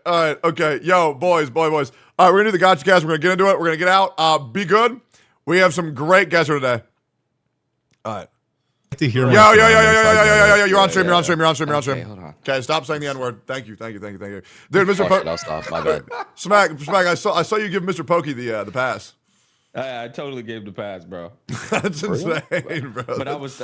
All right. Okay. Yo, boys. All right, we're gonna do the Gacha cast. We're gonna get into it. We're gonna get out. Be good. We have some great guests here today. All right. To hear Yo. You're on stream. Okay, hold on. Okay, stop saying the N-word. Thank you. Dude, Mr. Oh, shit, I'll stop. My bad. Smack. I saw you give Mr. Pokey the pass. I totally gave the pass, bro. That's insane, bro. But I was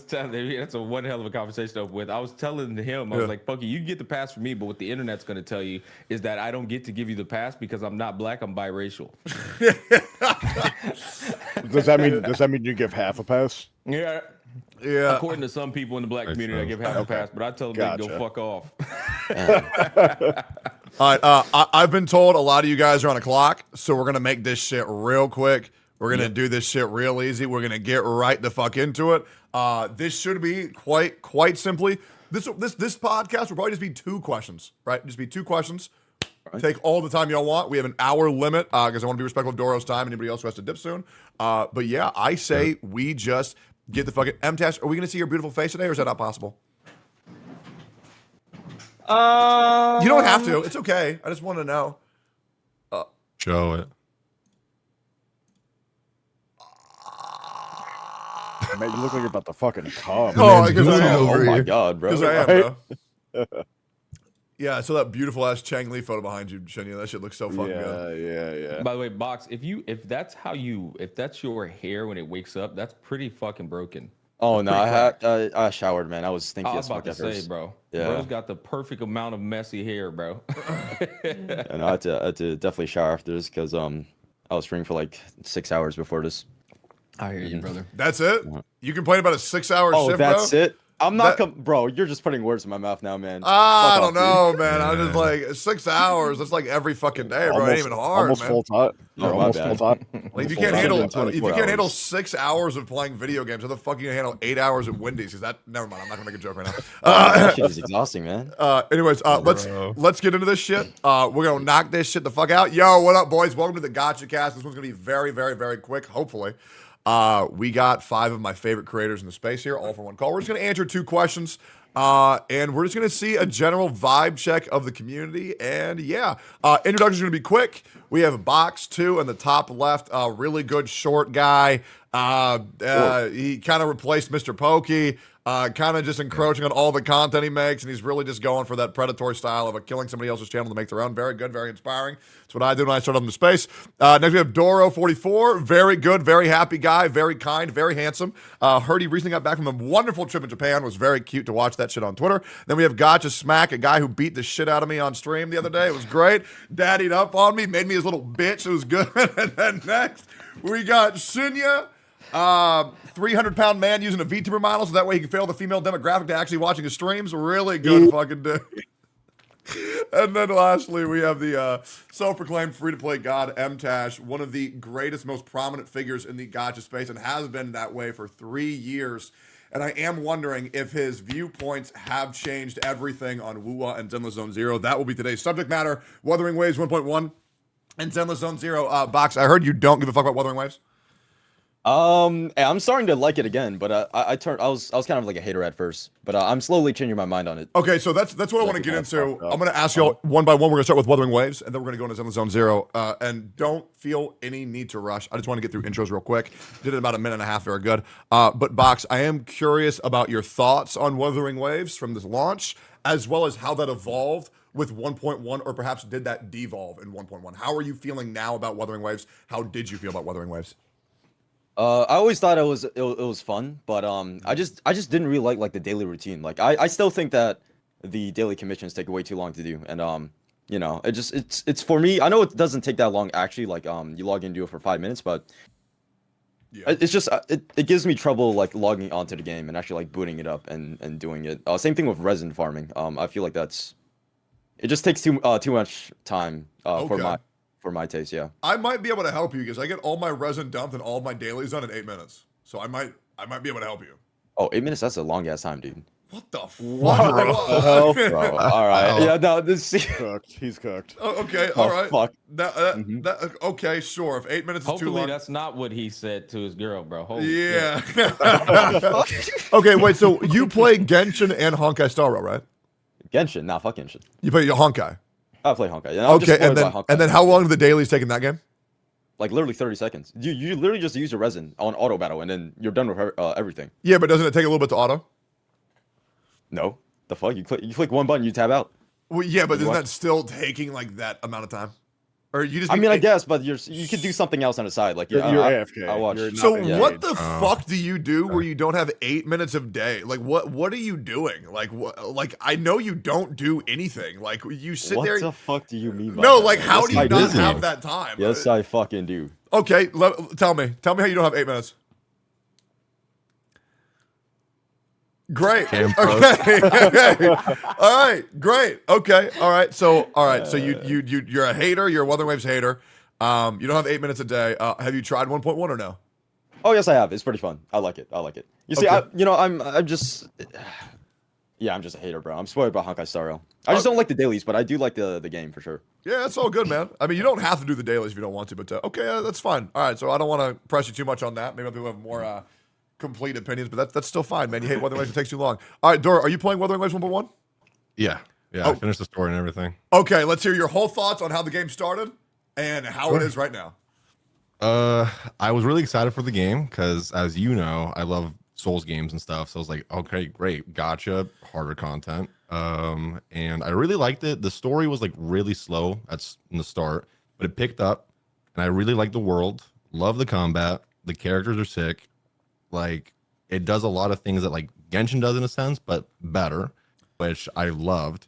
telling him, that's a one hell of a conversation to open with. I was telling him, I was like, Pokey, you can get the pass for me, but what the internet's going to tell you is that I don't get to give you the pass because I'm not black, I'm biracial. Does that mean you give half a pass? Yeah. According to some people in the black community, I give half a pass, but I tell them they can go fuck off. All right, I've been told a lot of you guys are on a clock, so we're gonna make this shit real quick. We're gonna do this shit real easy. We're gonna get right the fuck into it. This should be quite simply. This podcast will probably just be 2 questions, right? Just be 2 questions. Right. Take all the time y'all want. We have an hour limit because I want to be respectful of Doro's time. Anybody else who has to dip soon. But yeah, I say we just get the fucking M-Tash. Are we gonna see your beautiful face today, or is that not possible? You don't have to. It's okay. I just want to know. Show it. Man, you look like you're about to fucking come. Oh, because I am. Oh my god, bro. Because I am, bro. Yeah, I saw that beautiful ass Chang Li photo behind you, Shinya. That shit looks so fucking good. Yeah. By the way, Box, if that's your hair when it wakes up, that's pretty fucking broken. Oh no, I showered, man. I was thinking. I was about to say, bro. Yeah. Bro's got the perfect amount of messy hair, bro. And I had to definitely shower after this because I was streaming for like 6 hours before this. I hear you, brother. That's it? You complain about a 6-hour shift, bro? Oh, that's it? I'm not, bro. You're just putting words in my mouth now, man. I don't know, man. I'm just like 6 hours. That's like every fucking day, bro. It ain't even hard, almost man. Full time. Oh, Almost full time. Like, if you can't handle 6 hours of playing video games, how the fuck are you gonna handle 8 hours at Wendy's? Because that, never mind. I'm not gonna make a joke right now. That shit is exhausting, man. Anyways, let's get into this shit. We're gonna knock this shit the fuck out. Yo, what up, boys? Welcome to the Gacha cast. This one's gonna be very, very, very quick. Hopefully. We got 5 of my favorite creators in the space here, all for one call. We're just going to answer 2 questions, and we're just going to see a general vibe check of the community. And yeah, introductions are going to be quick. We have Box 2 in the top left, a really good short guy. He kind of replaced Mr. Pokey, kind of just encroaching on all the content he makes, and he's really just going for that predatory style of killing somebody else's channel to make their own. Very good, very inspiring. That's what I do when I start up in the space. Next we have Doro44, very good, very happy guy, very kind, very handsome. Heard he recently got back from a wonderful trip in Japan, was very cute to watch that shit on Twitter. Then we have Gacha Smack, a guy who beat the shit out of me on stream the other day. It was great. Daddied up on me, made me his little bitch. It was good. And then next we got Shinya. 300-pound man using a VTuber model so that way he can fail the female demographic to actually watching his streams. Really good fucking dude. And then lastly, we have the self-proclaimed free-to-play god, M-Tash, one of the greatest, most prominent figures in the gacha space and has been that way for 3 years. And I am wondering if his viewpoints have changed everything on Wuwa and Zenless Zone Zero. That will be today's subject matter. Wuthering Waves 1.1 and Zenless Zone Zero. Box, I heard you don't give a fuck about Wuthering Waves. I'm starting to like it again, but I was kind of like a hater at first, but I'm slowly changing my mind on it. Okay, so that's what I want to get into. I'm going to ask y'all one by one. We're going to start with Wuthering Waves, and then we're going to go into Zenless Zone Zero. And don't feel any need to rush. I just want to get through intros real quick. Did it in about a minute and a half. Very good. But Box, I am curious about your thoughts on Wuthering Waves from this launch, as well as how that evolved with 1.1, or perhaps did that devolve in 1.1? How are you feeling now about Wuthering Waves? How did you feel about Wuthering Waves? I always thought it was fun, but I just didn't really like the daily routine. Like I still think that the daily commissions take way too long to do, and you know, it's for me. I know it doesn't take that long actually. Like you log in and do it for 5 minutes, but yeah. It's just it gives me trouble like logging onto the game and actually like booting it up and doing it. Same thing with resin farming. I feel like it just takes too much time for my taste, yeah. I might be able to help you because I get all my resin dumped and all my dailies done in 8 minutes. So I might be able to help you. Oh, 8 minutes? That's a long ass time, dude. What the fuck? Bro, all right. Yeah, no, this cooked. He's cooked. Oh, okay, all right. Fuck. Okay, sure. If 8 minutes is too long. Hopefully that's not what he said to his girl, bro. Holy yeah. Okay, wait. So you play Genshin and Honkai Star Rail, right? Genshin? Nah, fuck Genshin. You play Honkai. I play Honkai. Yeah, I'm just Okay, spoiled by Honkai. and then how long do the dailies take in that game? Like literally 30 seconds. You literally just use your resin on auto battle, and then you're done with everything. Yeah, but doesn't it take a little bit to auto? No, the fuck? You click one button, you tab out. Well, yeah, but You isn't want- that still taking like that amount of time? Or you just? I mean, I guess, but you could do something else on the side. Like You're I AFK. I watch. You're not So engaged. what the fuck do you do where you don't have 8 minutes of day? Like what are you doing? Like what? Like I know you don't do anything. Like you sit What there. the fuck do you mean? By No, that, like man? how Yes, do you I not do. have that time? Yes, I fucking do. Okay, tell me how you don't have 8 minutes. Great. Cam Okay. Okay. All right. Great. Okay. All right. So you're a hater. You're a Wuthering Waves hater. You don't have 8 minutes a day. Have you tried 1.1 or no? Oh yes, I have. It's pretty fun. I like it. You see, Okay. I'm just, yeah, I'm just a hater, bro. I'm spoiled by Honkai Star Rail. I just don't like the dailies, but I do like the game for sure. Yeah, that's all good, man. I mean, you don't have to do the dailies if you don't want to, but okay, that's fine. All right. So I don't want to press you too much on that. Maybe people have more complete opinions, but that's still fine, man. You hate Wuthering Waves. It takes too long. All right, Dora, are you playing Wuthering Waves 1.1? Yeah. Oh. I finished the story and everything. Okay, let's hear your whole thoughts on how the game started and how it is right now. I was really excited for the game because, as you know, I love Souls games and stuff. So I was like, okay, great, gotcha, harder content. And I really liked it. The story was like really slow in the start, but it picked up, and I really liked the world. Love the combat. The characters are sick. Like it does a lot of things that like Genshin does in a sense, but better, which I loved.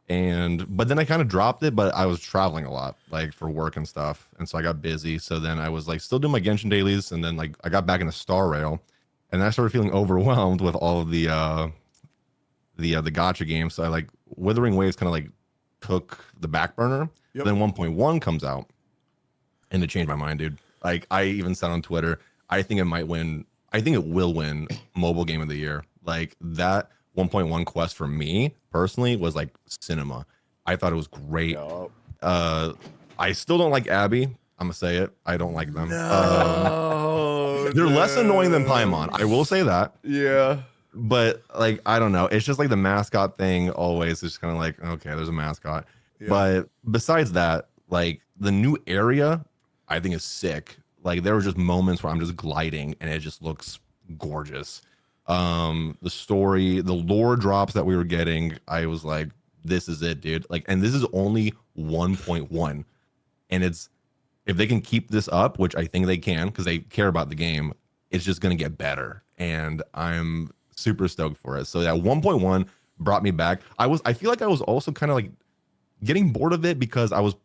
But then I kind of dropped it, but I was traveling a lot, like for work and stuff, and so I got busy. So then I was like still doing my Genshin dailies, and then like I got back into Star Rail, and I started feeling overwhelmed with all of the Gacha games. So I like Wuthering Waves kind of like took the back burner. Yep. Then 1.1 comes out, and it changed my mind, dude. Like I even said on Twitter, I think it might win. I think it will win mobile game of the year. Like that 1.1 quest for me personally was like cinema. I thought it was great. Yup. I still don't like Abby. I'm gonna say it. I don't like them. No, They're less annoying than Paimon. I will say that. Yeah. But like I don't know. It's just like the mascot thing always is kind of like, okay, there's a mascot. Yeah. But besides that, like the new area, I think is sick. Like there were just moments where I'm just gliding and it just looks gorgeous. The story, the lore drops that we were getting, I was like, this is it, dude. Like, and this is only 1.1. And it's if they can keep this up, which I think they can because they care about the game, it's just gonna get better. And I'm super stoked for it. So that 1.1 brought me back. I feel like I was also kind of like getting bored of it because I was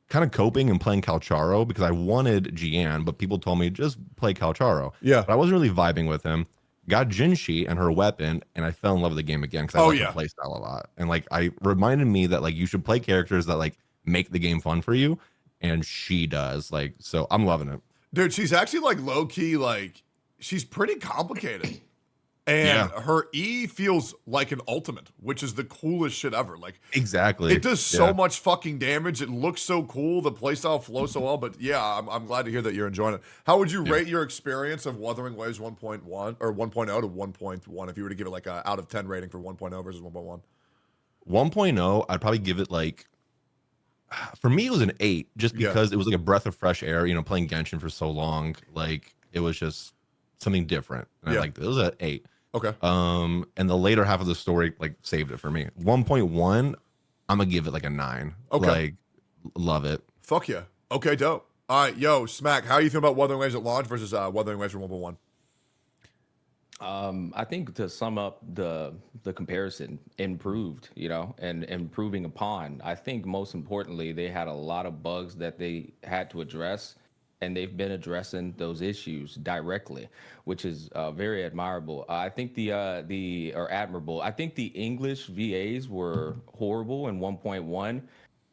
kind of coping and playing Calcharo because I wanted Gian, but people told me just play Calcharo. Yeah. But I wasn't really vibing with him. Got Jinshi and her weapon, and I fell in love with the game again because I like the playstyle a lot. And like I reminded me that like you should play characters that like make the game fun for you, and she does. Like so, I'm loving it. Dude, she's actually like low key, like she's pretty complicated. And her E feels like an ultimate, which is the coolest shit ever. Like Exactly. it does so much fucking damage. It looks so cool. The playstyle flows so well. But yeah, I'm glad to hear that you're enjoying it. How would you rate your experience of Wuthering Waves 1.1 or 1.0 to 1.1 if you were to give it like a out of 10 rating for 1.0 versus 1.1? 1.0, I'd probably give it like, for me, it was an 8 just because it was like a breath of fresh air, you know, playing Genshin for so long. Like it was just something different. And I liked it. It was an 8. Okay. And the later half of the story like saved it for me. 1.1, I'm gonna give it like a 9. Okay. Like love it. Fuck yeah. Okay, dope. All right, yo, Smack, how are you feeling about Wuthering Waves at launch versus Wuthering Waves for 1.1? I think to sum up the comparison, improved, you know, and improving upon. I think most importantly, they had a lot of bugs that they had to address, and they've been addressing those issues directly, which is very admirable. I think admirable. I think the English VAs were horrible in 1.1,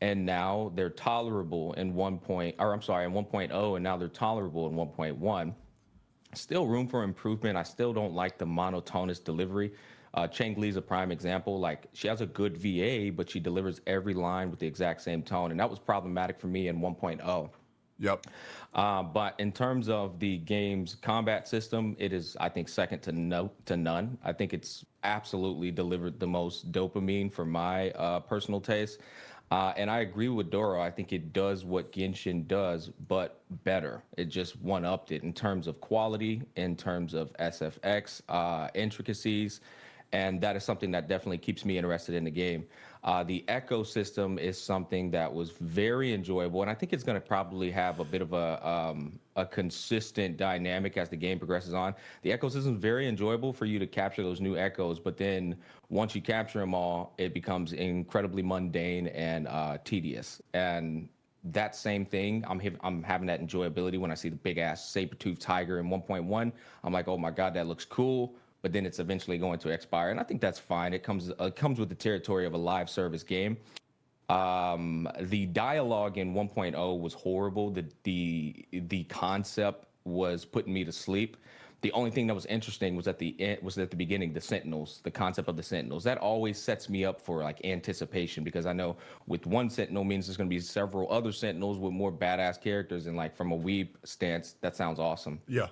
and now they're tolerable in 1.0, and now they're tolerable in 1.1. Still room for improvement. I still don't like the monotonous delivery. Cheng Li's a prime example. Like she has a good VA, but she delivers every line with the exact same tone, and that was problematic for me in 1.0. Yep. But in terms of the game's combat system, it is, I think, second to none. I think it's absolutely delivered the most dopamine for my personal taste. And I agree with Doro. I think it does what Genshin does, but better. It just one-upped it in terms of quality, in terms of SFX, intricacies, and that is something that definitely keeps me interested in the game. The ecosystem is something that was very enjoyable, and I think it's going to probably have a bit of a consistent dynamic as the game progresses on. The ecosystem is very enjoyable for you to capture those new echoes, but then once you capture them all, it becomes incredibly mundane and tedious. And that same thing, I'm having that enjoyability when I see the big ass saber-toothed tiger in 1.1. I'm like, oh my god, that looks cool. But then it's eventually going to expire, and I think that's fine. It comes with the territory of a live service game. The dialogue in 1.0 was horrible. The concept was putting me to sleep. The only thing that was interesting was at the beginning, the Sentinels, the concept of the Sentinels. That always sets me up for like anticipation, because I know with one Sentinel means there's going to be several other Sentinels with more badass characters, and like from a weeb stance, that sounds awesome. Yeah.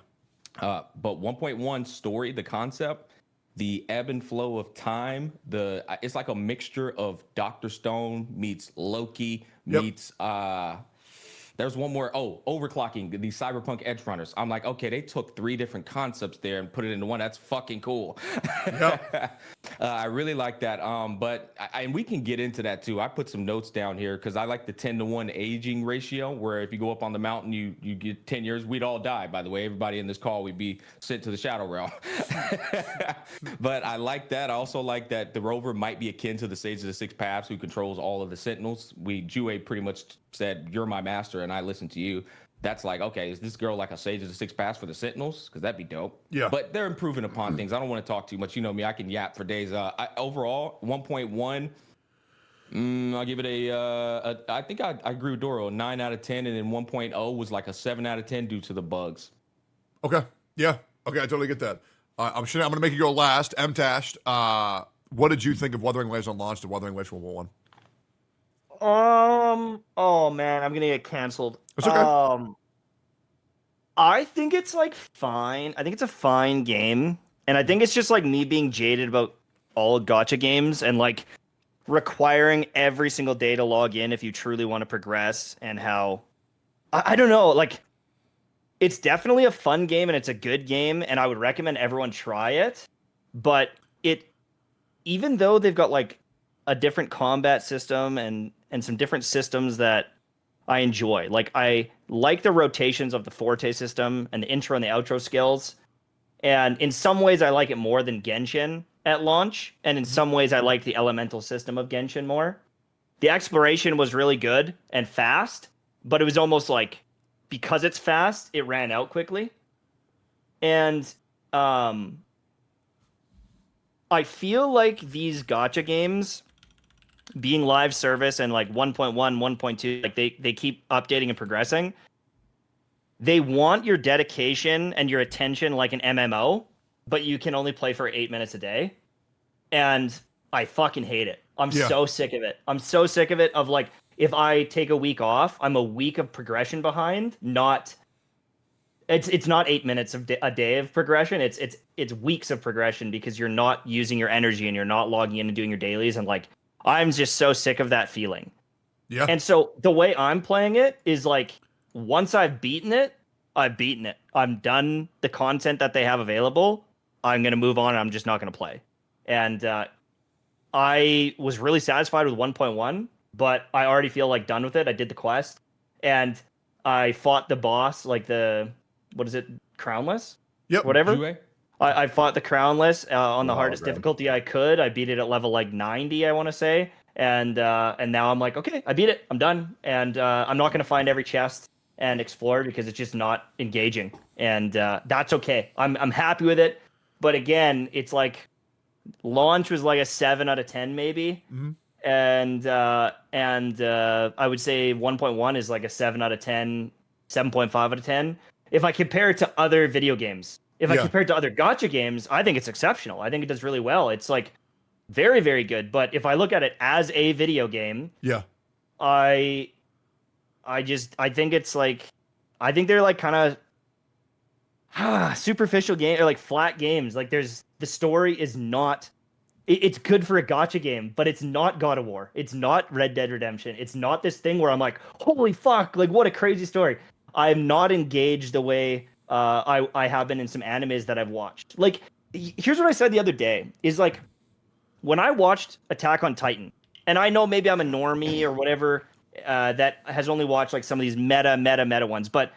But 1.1 story, the concept, the ebb and flow of time, it's like a mixture of Dr. Stone meets Loki meets there's one more. Oh, overclocking, the cyberpunk edge runners. I'm like, okay, they took 3 different concepts there and put it into one. That's fucking cool. Yep. I really like that. But and we can get into that too. I put some notes down here because I like the 10-to-1 aging ratio, where if you go up on the mountain, you get 10 years. We'd all die, by the way. Everybody in this call, we'd be sent to the Shadow Realm. But I like that. I also like that the rover might be akin to the Sage of the Six Paths, who controls all of the Sentinels. Jue pretty much said, "You're my master, and I listen to you." That's like, okay, is this girl like a Sage of the Six Paths for the Sentinels? Because that'd be dope. Yeah. But they're improving upon things. I don't want to talk too much. You know me, I can yap for days. Overall, 1.1, I'll give it I think I agree with Doro, 9 out of 10, and then 1.0 was like a 7 out of 10 due to the bugs. Okay. Yeah. Okay, I totally get that. I'm going to make you go last. M-Tashed, what did you think of Wuthering Waves on launch to Wuthering Waves 1.1? Oh man, I'm gonna get canceled. It's okay. I think it's like fine. I think it's a fine game, and I think it's just like me being jaded about all gacha games and like requiring every single day to log in if you truly want to progress, and how I don't know, like it's definitely a fun game and it's a good game, and I would recommend everyone try it. But even though they've got like a different combat system and some different systems that I enjoy. Like I like the rotations of the Forte system and the intro and the outro skills. And in some ways I like it more than Genshin at launch. And in some ways I like the elemental system of Genshin more. The exploration was really good and fast, but it was almost like, because it's fast, it ran out quickly. And I feel like these gacha games being live service and like 1.1, 1.2, like they keep updating and progressing. They want your dedication and your attention like an MMO, but you can only play for 8 minutes a day. And I fucking hate it. I'm so sick of it. I'm so sick of it, of like, if I take a week off, I'm a week of progression behind. It's not 8 minutes of a day of progression. It's weeks of progression, because you're not using your energy and you're not logging in and doing your dailies, and like, I'm just so sick of that feeling. Yeah. And so the way I'm playing it is like, once I've beaten it, I've beaten it. I'm done the content that they have available. I'm going to move on, and I'm just not going to play. And I was really satisfied with 1.1, but I already feel like done with it. I did the quest, and I fought the boss, like what is it? Crownless? Yep. Whatever. I fought the Crownless on the hardest difficulty I could. I beat it at level like 90, I want to say. And now I'm like, okay, I beat it. I'm done. And I'm not going to find every chest and explore, because it's just not engaging. And that's okay. I'm happy with it. But again, it's like, launch was like a 7 out of 10 maybe. Mm-hmm. And I would say 1.1 is like a 7 out of 10, 7.5 out of 10. If I compare it to other video games. If I compare it to other gacha games, I think it's exceptional. I think it does really well. It's like very, very good. But if I look at it as a video game, I think it's like, I think they're like kind of superficial game, or like flat games. Like the story is not it's good for a gacha game, but it's not God of War. It's not Red Dead Redemption. It's not this thing where I'm like, holy fuck, like what a crazy story. I'm not engaged the way I have been in some animes that I've watched. Like, here's what I said the other day is like, when I watched Attack on Titan, and I know maybe I'm a normie or whatever that has only watched like some of these meta ones, but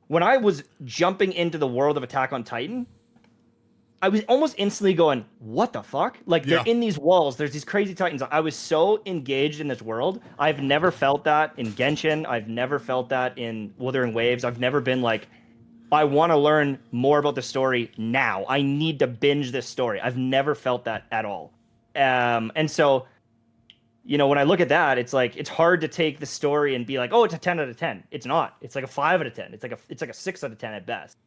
when I was jumping into the world of Attack on Titan, I was almost instantly going, what the fuck? Like, they're in these walls. There's these crazy titans. I was so engaged in this world. I've never felt that in Genshin. I've never felt that in Wuthering Waves. I've never been like, I want to learn more about the story now. I need to binge this story. I've never felt that at all. And so, you know, when I look at that, it's like, it's hard to take the story and be like, oh, it's a 10 out of 10. It's not. It's like a 5 out of 10. It's like a 6 out of 10 at best.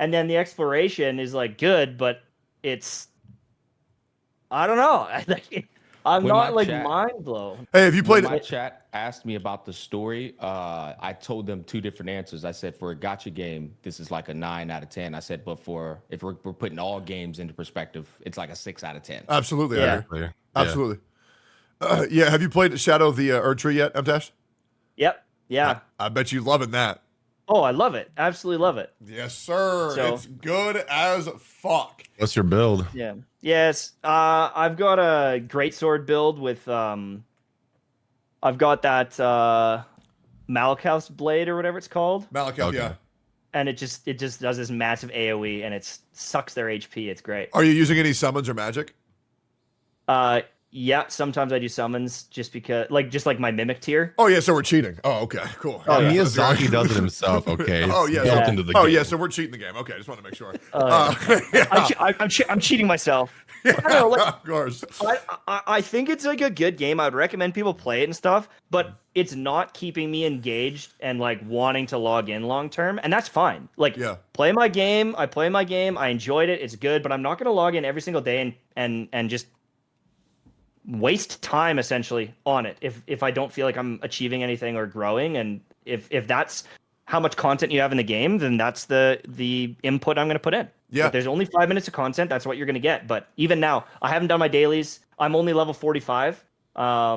And then the exploration is like good, but it's, I don't know. I'm When not my like chat- mind blown. Hey, have you When played my it? chat asked me about the story, I told them 2 different answers. I said for a gacha game, this is like a 9 out of 10. I said, but for if we're putting all games into perspective, it's like a 6 out of 10. Absolutely, Yeah. Edgar. Yeah. Absolutely. Yeah, have you played Shadow of the Erdtree yet, MTash? Yep. Yeah. I bet you loving that. Oh, I love it. Absolutely love it. Yes, sir. So- It's good as fuck. What's your build? Yeah. Yes. I've got a greatsword build with I've got that Malakath's blade or whatever it's called, Malakath, Okay. yeah. and it just does this massive AOE and it sucks their HP. It's great. Are you using any summons or magic? Yeah, sometimes I do summons just because just like my mimic tier. Oh, yeah, so we're cheating. Oh, okay, cool. Oh, Yeah, Miyazaki does it himself. Okay. Oh, It's yeah. built Yeah. into the Oh, game. yeah, so we're cheating the game. Okay, I just want to make sure. Yeah. I'm cheating myself. I don't know, like, of course. I think it's like a good game. I would recommend people play it and stuff, but it's not keeping me engaged and like wanting to log in long term, and that's fine. Like, Yeah. play my game. I play my game. I enjoyed it. It's good, but I'm not going to log in every single day and just waste time essentially on it if I don't feel like I'm achieving anything or growing. And if that's how much content you have in the game, then that's the input I'm going to put in. Yeah. If there's only 5 minutes of content, that's what you're going to get. But even now, I haven't done my dailies. I'm only level 45. I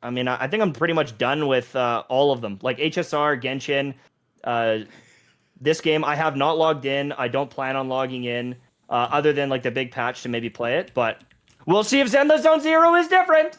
mean, I think I'm pretty much done with all of them. Like HSR, Genshin, this game, I have not logged in. I don't plan on logging in, other than like the big patch to maybe play it. But we'll see if Zenless Zone Zero is different.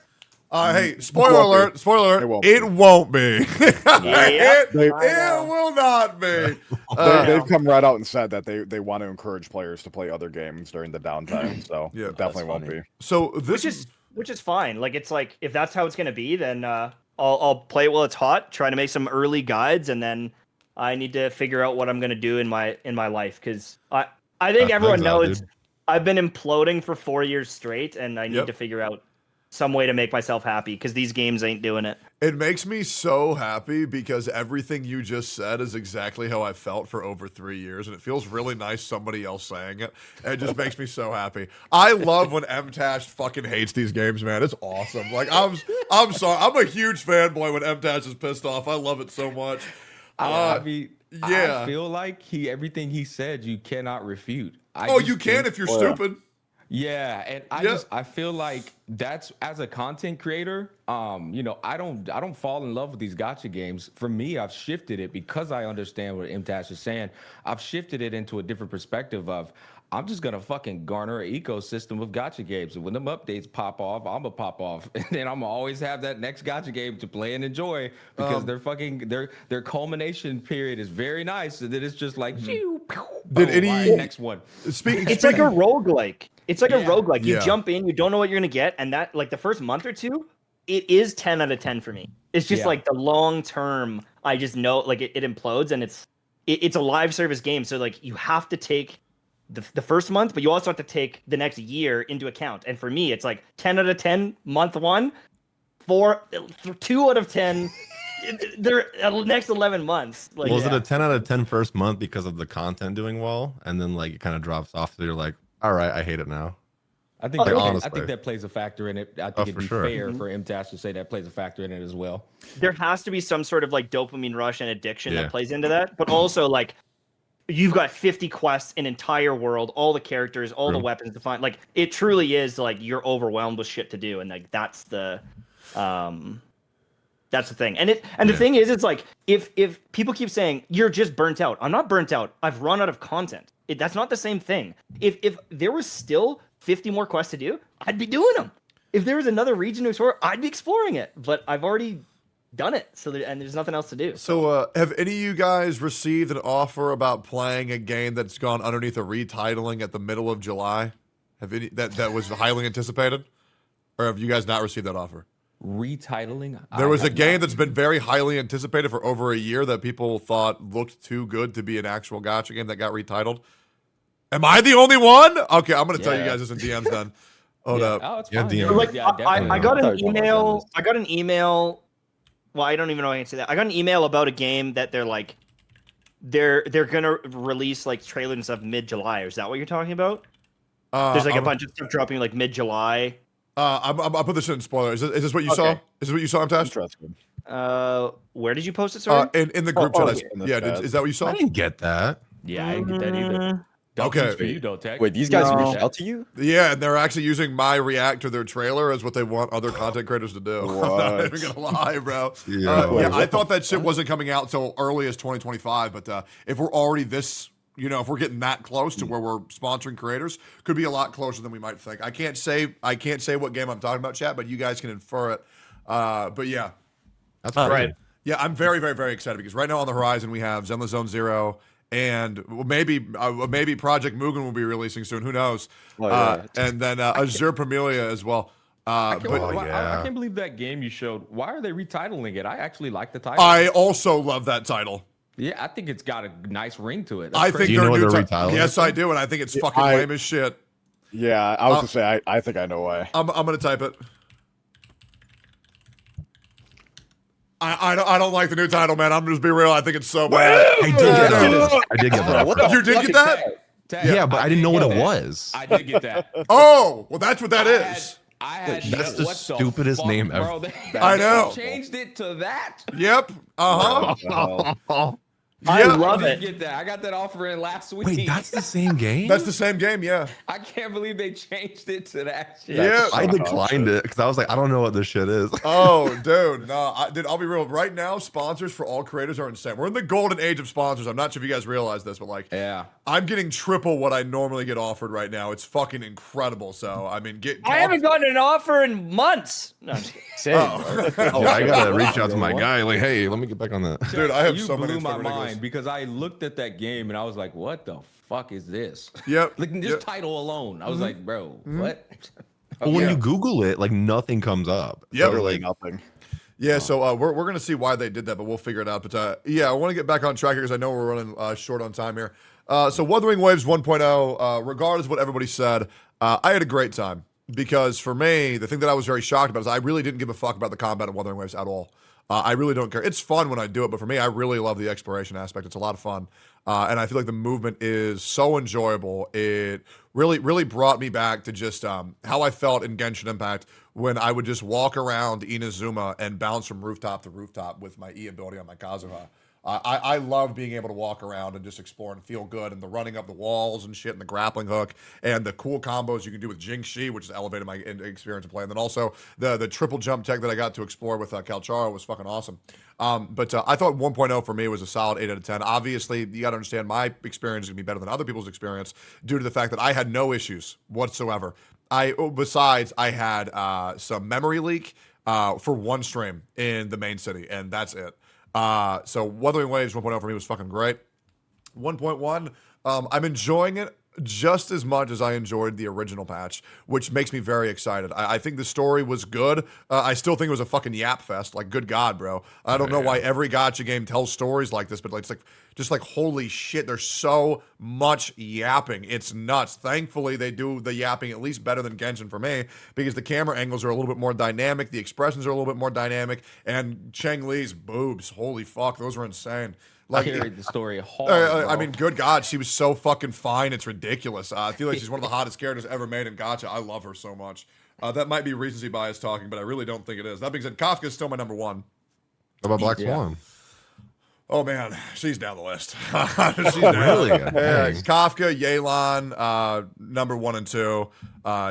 Hey, spoiler alert! Spoiler alert! It won't be. Yeah. It will not be. They've come right out and said that they want to encourage players to play other games during the downtime. So Yeah. it definitely won't funny. be. So this Which is fine. Like, it's like, if that's how it's gonna be, then I'll play it while it's hot, try to make some early guides, and then I need to figure out what I'm gonna do in my life, because I think everyone knows dude. I've been imploding for 4 years straight, and I need Yep. to figure out some way to make myself happy, because these games ain't doing it. It makes me so happy because everything you just said is exactly how I felt for over 3 years, and it feels really nice somebody else saying it. And it just makes me so happy. I love when MTash fucking hates these games, man. It's awesome. Like, I'm sorry. I'm a huge fanboy when MTash is pissed off. I love it so much. I mean, yeah. I feel like everything he said, you cannot refute. You can if you're stupid. Yeah, and I feel like that's, as a content creator, you know, I don't fall in love with these gacha games. For me, I've shifted it because I understand what MTash is saying. I've shifted it into a different perspective of, I'm just gonna fucking garner an ecosystem of gacha games, and when them updates pop off, I'm gonna pop off, and then I'm gonna always have that next gacha game to play and enjoy, because their culmination period is very nice, and then it's just like, shoo, pew, Did boom, any- all right, next one? It's like a roguelike. It's like a roguelike. You Yeah. jump in, you don't know what you're gonna get, and that, like, the first month or two, it is 10 out of 10 for me. It's just Yeah. like the long term, I just know, like, it implodes, and it's a live service game, so like you have to take the first month, but you also have to take the next year into account. And for me, it's like 10 out of 10 month 1, 2 out of 10 the next 11 months. Like, Was it a 10 out of 10 first month because of the content doing well, and then like it kind of drops off, so you're like, all right, I hate it now? I think, Like, I honestly. think that plays a factor in it. I think it'd for be sure. fair for MTash to say that plays a factor in it as well. there has to be some sort of like dopamine rush and addiction Yeah. that plays into that, but also like you've got 50 quests, an entire world, all the characters, all the weapons to find. Like it truly is like you're overwhelmed with shit to do, and like that's the thing. And the thing is, it's like if people keep saying you're just burnt out, I'm not burnt out. I've run out of content. That's not the same thing. If there was still 50 more quests to do, I'd be doing them. If there was another region to explore, I'd be exploring it. But I've already done it, and there's nothing else to do. So, have any of you guys received an offer about playing a game that's gone underneath a retitling at the middle of July? Have any that was highly anticipated, or have you guys not received that offer? Retitling. There was a game that's been very highly anticipated for over a year that people thought looked too good to be an actual gacha game that got retitled. Am I the only one? Okay, I'm going to tell you guys this in DMs then. Hold up. Oh, it's Yeah, fine. DM. Like, I got an email. I I got an email. Well, I don't even know how I can say that. I got an email about a game that they're like, they're gonna release like trailers and stuff mid-July. Is that what you're talking about? There's like a bunch of stuff dropping like mid-July. I'll put this in spoilers. Is this what you saw? Is this what you saw, Tash? Interesting. Where did you post it, sorry? In the group chat. in the Yeah, chat. is that what you saw? I didn't get that. Yeah, I didn't get that either. Okay. For you, though, Tech. Wait, these guys No. reached out to you? Yeah, and they're actually using my react to their trailer as what they want other content creators to do. I'm not What? even gonna lie, bro. Yeah. Yeah, I thought that shit wasn't coming out till early as 2025, but if we're already this, if we're getting that close to where we're sponsoring creators, could be a lot closer than we might think. I can't say what game I'm talking about, chat, but you guys can infer it. But yeah. That's Right. Yeah, I'm very, very, very excited because right now on the horizon we have Zenless Zone Zero, and maybe Project Mugen will be releasing soon. Who knows? Oh, yeah. And then Azure Pamelia as well. I yeah. can't believe that game you showed. Why are they retitling it? I actually like the title. I also love that title. Yeah, I think it's got a nice ring to it. I That's think Do you they're know what new they're ti- retitling Yes, it I do, and I think it's fucking I- lame as shit. Yeah, I was gonna say I think I know why. I'm gonna type it. I don't like the new title, man. I'm just be real. I think it's so bad. I did get that. I did get that. What the You did get that? Yeah, but I didn't know what it that. was. I did get that. Oh, well, that's what that is. I had That's the what stupidest fuck, name bro? ever. I know. They changed it to that. Yep. Uh-huh. I Yeah. love I didn't it. get that. I got that offer in last week. Wait, that's the same game? That's the same game, yeah. I can't believe they changed it to that shit. Yeah. I declined it because I was like, I don't know what this shit is. Oh, dude. No, dude, I'll be real. Right now, sponsors for all creators are insane. We're in the golden age of sponsors. I'm not sure if you guys realize this, but like, Yeah. I'm getting triple what I normally get offered right now. It's fucking incredible. So, I mean, I haven't gotten an offer in months. No, I'm just kidding. Same. Oh, I gotta reach out to my guy. Like, hey, let me get back on that. Dude, I have you so many. blew it's my fucking ridiculous. mind because I looked at that game and I was like, "What the fuck is this?" Yep. Like this Yep. title alone, I was like, "Bro, what?" But when Yeah. you Google it, like nothing comes up. Yep. So, Literally like, nothing. Yeah, so we're going to see why they did that, but we'll figure it out. But yeah, I want to get back on track here because I know we're running short on time here. So Wuthering Waves 1.0, regardless of what everybody said, I had a great time because for me, the thing that I was very shocked about is I really didn't give a fuck about the combat of Wuthering Waves at all. I really don't care. It's fun when I do it, but for me, I really love the exploration aspect. It's a lot of fun. And I feel like the movement is so enjoyable. It really brought me back to just how I felt in Genshin Impact when I would just walk around Inazuma and bounce from rooftop to rooftop with my E ability on my Kazuha. I love being able to walk around and just explore and feel good, and the running up the walls and shit, and the grappling hook, and the cool combos you can do with Jingxi, which has elevated my experience of play. And then also the triple jump tech that I got to explore with Calcharo was fucking awesome. But I thought 1.0 for me was a solid 8 out of 10. Obviously, you got to understand my experience is going to be better than other people's experience due to the fact that I had no issues whatsoever. Besides, I had some memory leak for one stream in the main city, and that's it. So Wuthering Waves 1.0 for me was fucking great. 1.1, I'm enjoying it just as much as I enjoyed the original patch, which makes me very excited. I think the story was good. I still think it was a fucking yap fest. Like, good God, bro. I don't know why every gacha game tells stories like this, but it's like, just like, holy shit, there's so much yapping. It's nuts. Thankfully, they do the yapping at least better than Genshin for me, because the camera angles are a little bit more dynamic, the expressions are a little bit more dynamic, and Cheng Li's boobs, holy fuck, those were insane. Like, carried the story hard. I bro. mean, good God, she was so fucking fine. It's ridiculous. I feel like she's one of the hottest characters ever made in Gacha. I love her so much. That might be recency bias talking, but I really don't think it is. That being said, Kafka is still my number one. What about Black Yeah. Swan? Oh man, she's down the list. She's down. Really? Yeah, Dang. Kafka, Yelan, number 1 and 2.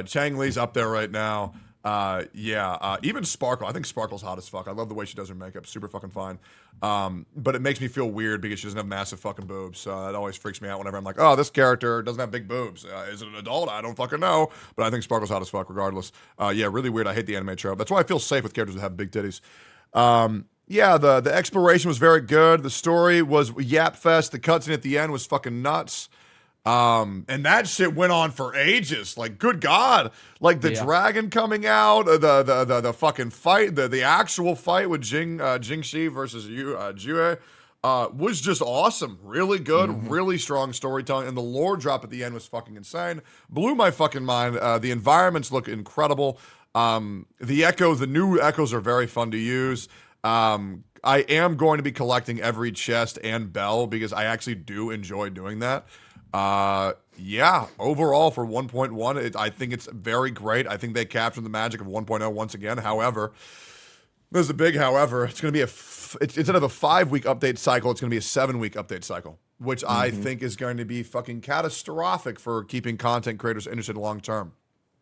Chang Li's up there right now. Even Sparkle. I think Sparkle's hot as fuck. I love the way she does her makeup. Super fucking fine. But it makes me feel weird because she doesn't have massive fucking boobs. So that always freaks me out whenever I'm like, oh, this character doesn't have big boobs. Is it an adult? I don't fucking know. But I think Sparkle's hot as fuck regardless. Really weird. I hate the anime trope. That's why I feel safe with characters that have big titties. The exploration was very good. The story was yap fest. The cutscene at the end was fucking nuts. And that shit went on for ages. Like, good God. Like the dragon coming out, the fucking fight, the actual fight with Jingxi versus Jue was just awesome. Really good, really strong storytelling. And the lore drop at the end was fucking insane. Blew my fucking mind. The environments look incredible. The new echoes are very fun to use. I am going to be collecting every chest and bell because I actually do enjoy doing that. Overall for 1.1, I think it's very great. I think they captured the magic of 1.0 once again. However, there's a big however. It's going to be instead of a 5-week update cycle, it's going to be a 7-week update cycle, which I think is going to be fucking catastrophic for keeping content creators interested long term.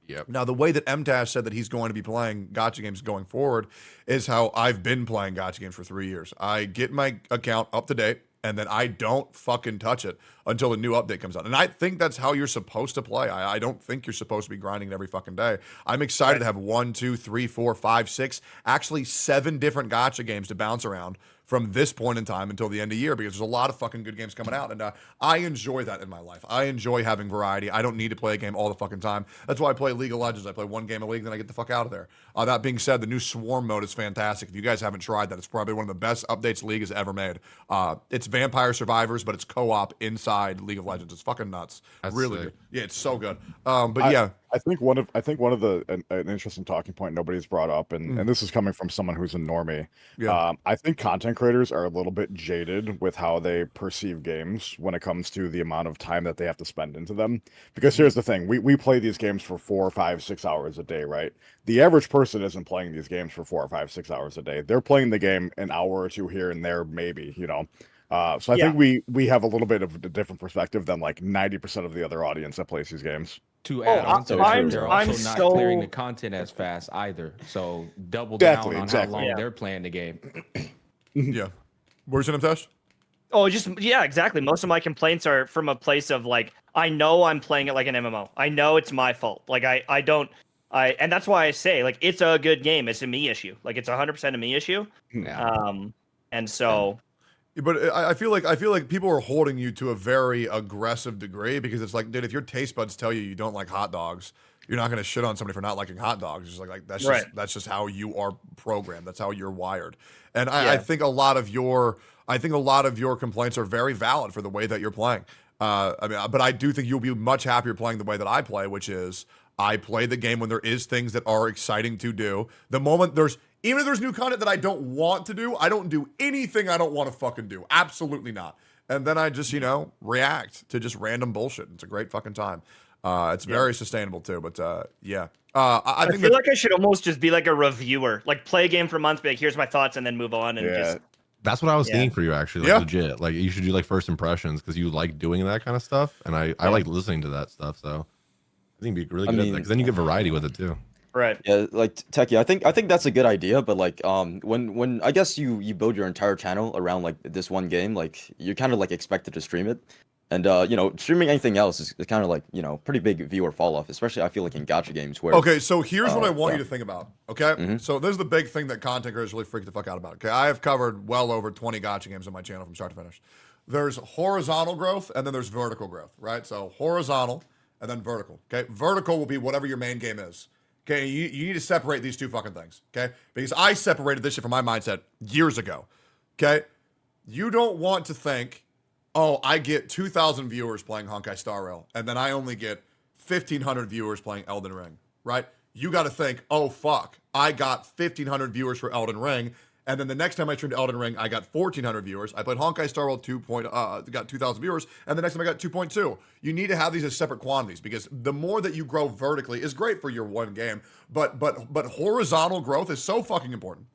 Yep. Now, the way that MTash said that he's going to be playing gacha games going forward is how I've been playing gacha games for 3 years. I get my account up to date, and then I don't fucking touch it until a new update comes out. And I think that's how you're supposed to play. I don't think you're supposed to be grinding it every fucking day. I'm excited to have 1, 2, 3, 4, 5, 6, actually 7 different gacha games to bounce around from this point in time until the end of the year because there's a lot of fucking good games coming out. And I enjoy that in my life. I enjoy having variety. I don't need to play a game all the fucking time. That's why I play League of Legends. I play one game of League, then I get the fuck out of there. That being said, the new Swarm mode is fantastic. If you guys haven't tried that, it's probably one of the best updates League has ever made. It's Vampire Survivors, but it's co-op inside League of Legends. It's fucking nuts. That's really sick. good. Yeah, it's so good. I think one of an interesting talking point nobody's brought up, and this is coming from someone who's a normie. Yeah. I think content creators are a little bit jaded with how they perceive games when it comes to the amount of time that they have to spend into them. Because here's the thing: we play these games for 4, 5, 6 hours a day, right? The average person isn't playing these games for 4, 5, 6 hours a day. They're playing the game an hour or two here and there, maybe, So I think we have a little bit of a different perspective than like 90% of the other audience that plays these games. To add on to I'm- that, they're I'm also not so- clearing the content as fast either. So double down on Exactly. how long Yeah. they're playing the game. Yeah. Where's it, Test? Oh, exactly. Most of my complaints are from a place of like, I know I'm playing it like an MMO. I know it's my fault. Like and that's why I say like it's a good game. It's a me issue. Like it's 100% a me issue. Yeah. And so But I feel like people are holding you to a very aggressive degree because it's like, dude, if your taste buds tell you don't like hot dogs, you're not gonna shit on somebody for not liking hot dogs. It's just like that's just how you are programmed. That's how you're wired. And I think a lot of your complaints are very valid for the way that you're playing. But I do think you'll be much happier playing the way that I play, which is I play the game when there is things that are exciting to do. The moment even if there's new content that I don't want to do, I don't do anything I don't want to fucking do. Absolutely not. And then I just, react to just random bullshit. It's a great fucking time. It's very sustainable too, but I think feel like I should almost just be like a reviewer, like play a game for a month, be like, here's my thoughts, and then move on and just. That's what I was thinking for you, actually. Yeah. Legit. Like, you should do like first impressions because you like doing that kind of stuff, and I like listening to that stuff. So I think it'd be really good at that because then you get variety with it too. Right. Yeah, like Techie, I think that's a good idea, but like when I guess you build your entire channel around like this one game, like you're kind of like expected to stream it. And streaming anything else is kind of like, pretty big viewer fall off, especially I feel like in gacha games where Okay, so here's what I want you to think about. Okay? So this is the big thing that content creators really freak the fuck out about. Okay, I have covered well over 20 gacha games on my channel from start to finish. There's horizontal growth and then there's vertical growth, right? So horizontal and then vertical. Okay, vertical will be whatever your main game is. Okay, you need to separate these two fucking things. Okay, because I separated this shit from my mindset years ago. Okay, you don't want to think, oh, I get 2,000 viewers playing Honkai Star Rail, and then I only get 1,500 viewers playing Elden Ring, right? You got to think, oh, fuck, I got 1,500 viewers for Elden Ring, and then the next time I streamed Elden Ring, I got 1,400 viewers. I played Honkai Star Rail got 2,000 viewers, and the next time I got 2.2. You need to have these as separate quantities because the more that you grow vertically is great for your one game, but horizontal growth is so fucking important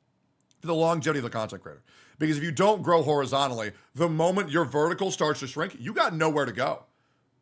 the longevity of the content creator. Because if you don't grow horizontally, the moment your vertical starts to shrink, you got nowhere to go.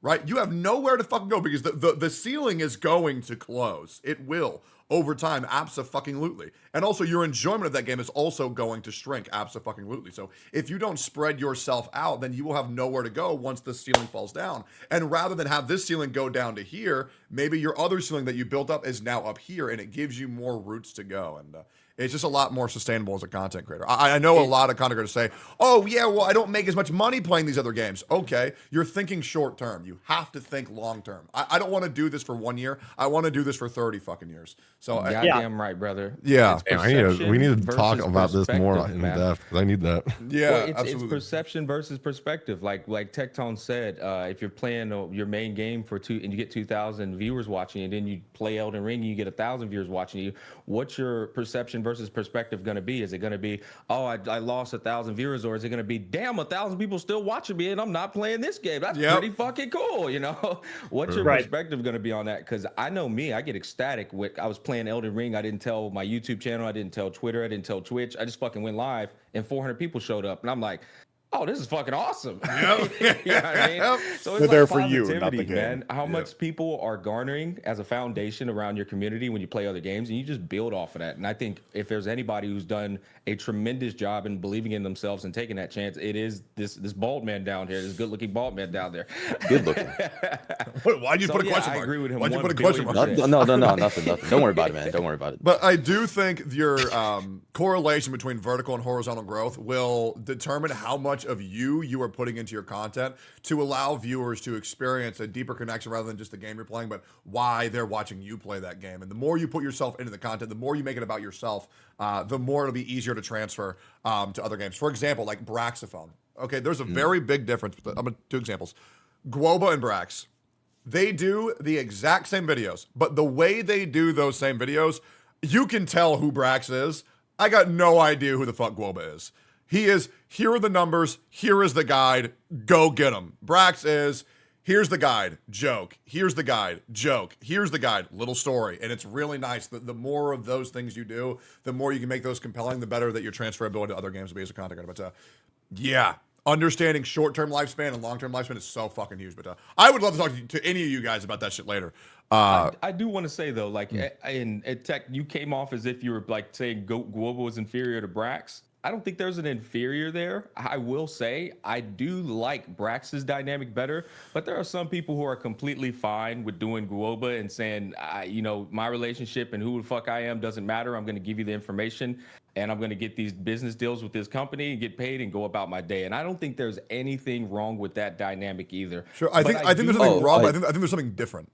Right? You have nowhere to fucking go because the ceiling is going to close. It will over time, abso-fucking-lutely. And also your enjoyment of that game is also going to shrink, abso-fucking-lutely. So if you don't spread yourself out, then you will have nowhere to go once the ceiling falls down. And rather than have this ceiling go down to here, maybe your other ceiling that you built up is now up here, and it gives you more routes to go. And it's just a lot more sustainable as a content creator. I know a lot of content creators say, oh, yeah, well, I don't make as much money playing these other games. Okay, you're thinking short term. You have to think long term. I don't want to do this for 1 year. I want to do this for 30 fucking years. So goddamn right, brother. Yeah. We need to talk versus about this more in perspective, man. depth because I need that. Yeah, Well, it's absolutely. perception versus perspective. Like Tectone said, if you're playing your main game for and you get 2,000 viewers watching, and then you play Elden Ring and you get 1,000 viewers watching you, what's your perception versus perspective going to be? Is it going to be, oh, I lost 1,000 viewers, or is it going to be, damn, 1,000 people still watching me and I'm not playing this game? That's pretty fucking cool, you know? What's your perspective going to be on that? Because I know me, I get ecstatic. I was playing Elden Ring. I didn't tell my YouTube channel. I didn't tell Twitter. I didn't tell Twitch. I just fucking went live and 400 people showed up. And I'm like, oh, this is fucking awesome. You know what I mean? So it's They're like for you, not the positivity, game. man. How much people are garnering as a foundation around your community when you play other games, and you just build off of that. And I think if there's anybody who's done a tremendous job in believing in themselves and taking that chance, it is this bald man down here, this good-looking bald man down there. Good looking. Why'd you put a question mark? I agree with him. Why'd you put a question mark? No, nothing. Don't worry about it, man. Don't worry about it. But I do think your correlation between vertical and horizontal growth will determine how much of you are putting into your content to allow viewers to experience a deeper connection rather than just the game you're playing, but why they're watching you play that game. And the more you put yourself into the content, the more you make it about yourself, the more it'll be easier to transfer to other games. For example, like Braxophone. Okay, there's a very big difference. I'm going to do examples. Guoba and Brax. They do the exact same videos, but the way they do those same videos, you can tell who Brax is. I got no idea who the fuck Guoba is. He is, here are the numbers, here is the guide, go get them. Brax is, here's the guide, joke. Here's the guide, joke. Here's the guide, little story. And it's really nice. The more of those things you do, the more you can make those compelling, the better that your transferability to other games will be as a content creator. But yeah, understanding short-term lifespan and long-term lifespan is so fucking huge. But I would love to talk to any of you guys about that shit later. I do want to say though, like in Tech, you came off as if you were like saying Guoba was inferior to Brax. I don't think there's an inferior there. I will say I do like Brax's dynamic better, but there are some people who are completely fine with doing Guoba and saying, my relationship and who the fuck I am doesn't matter. I'm going to give you the information and I'm going to get these business deals with this company and get paid and go about my day. And I don't think there's anything wrong with that dynamic either. Sure, I think there's something wrong. I think there's something different.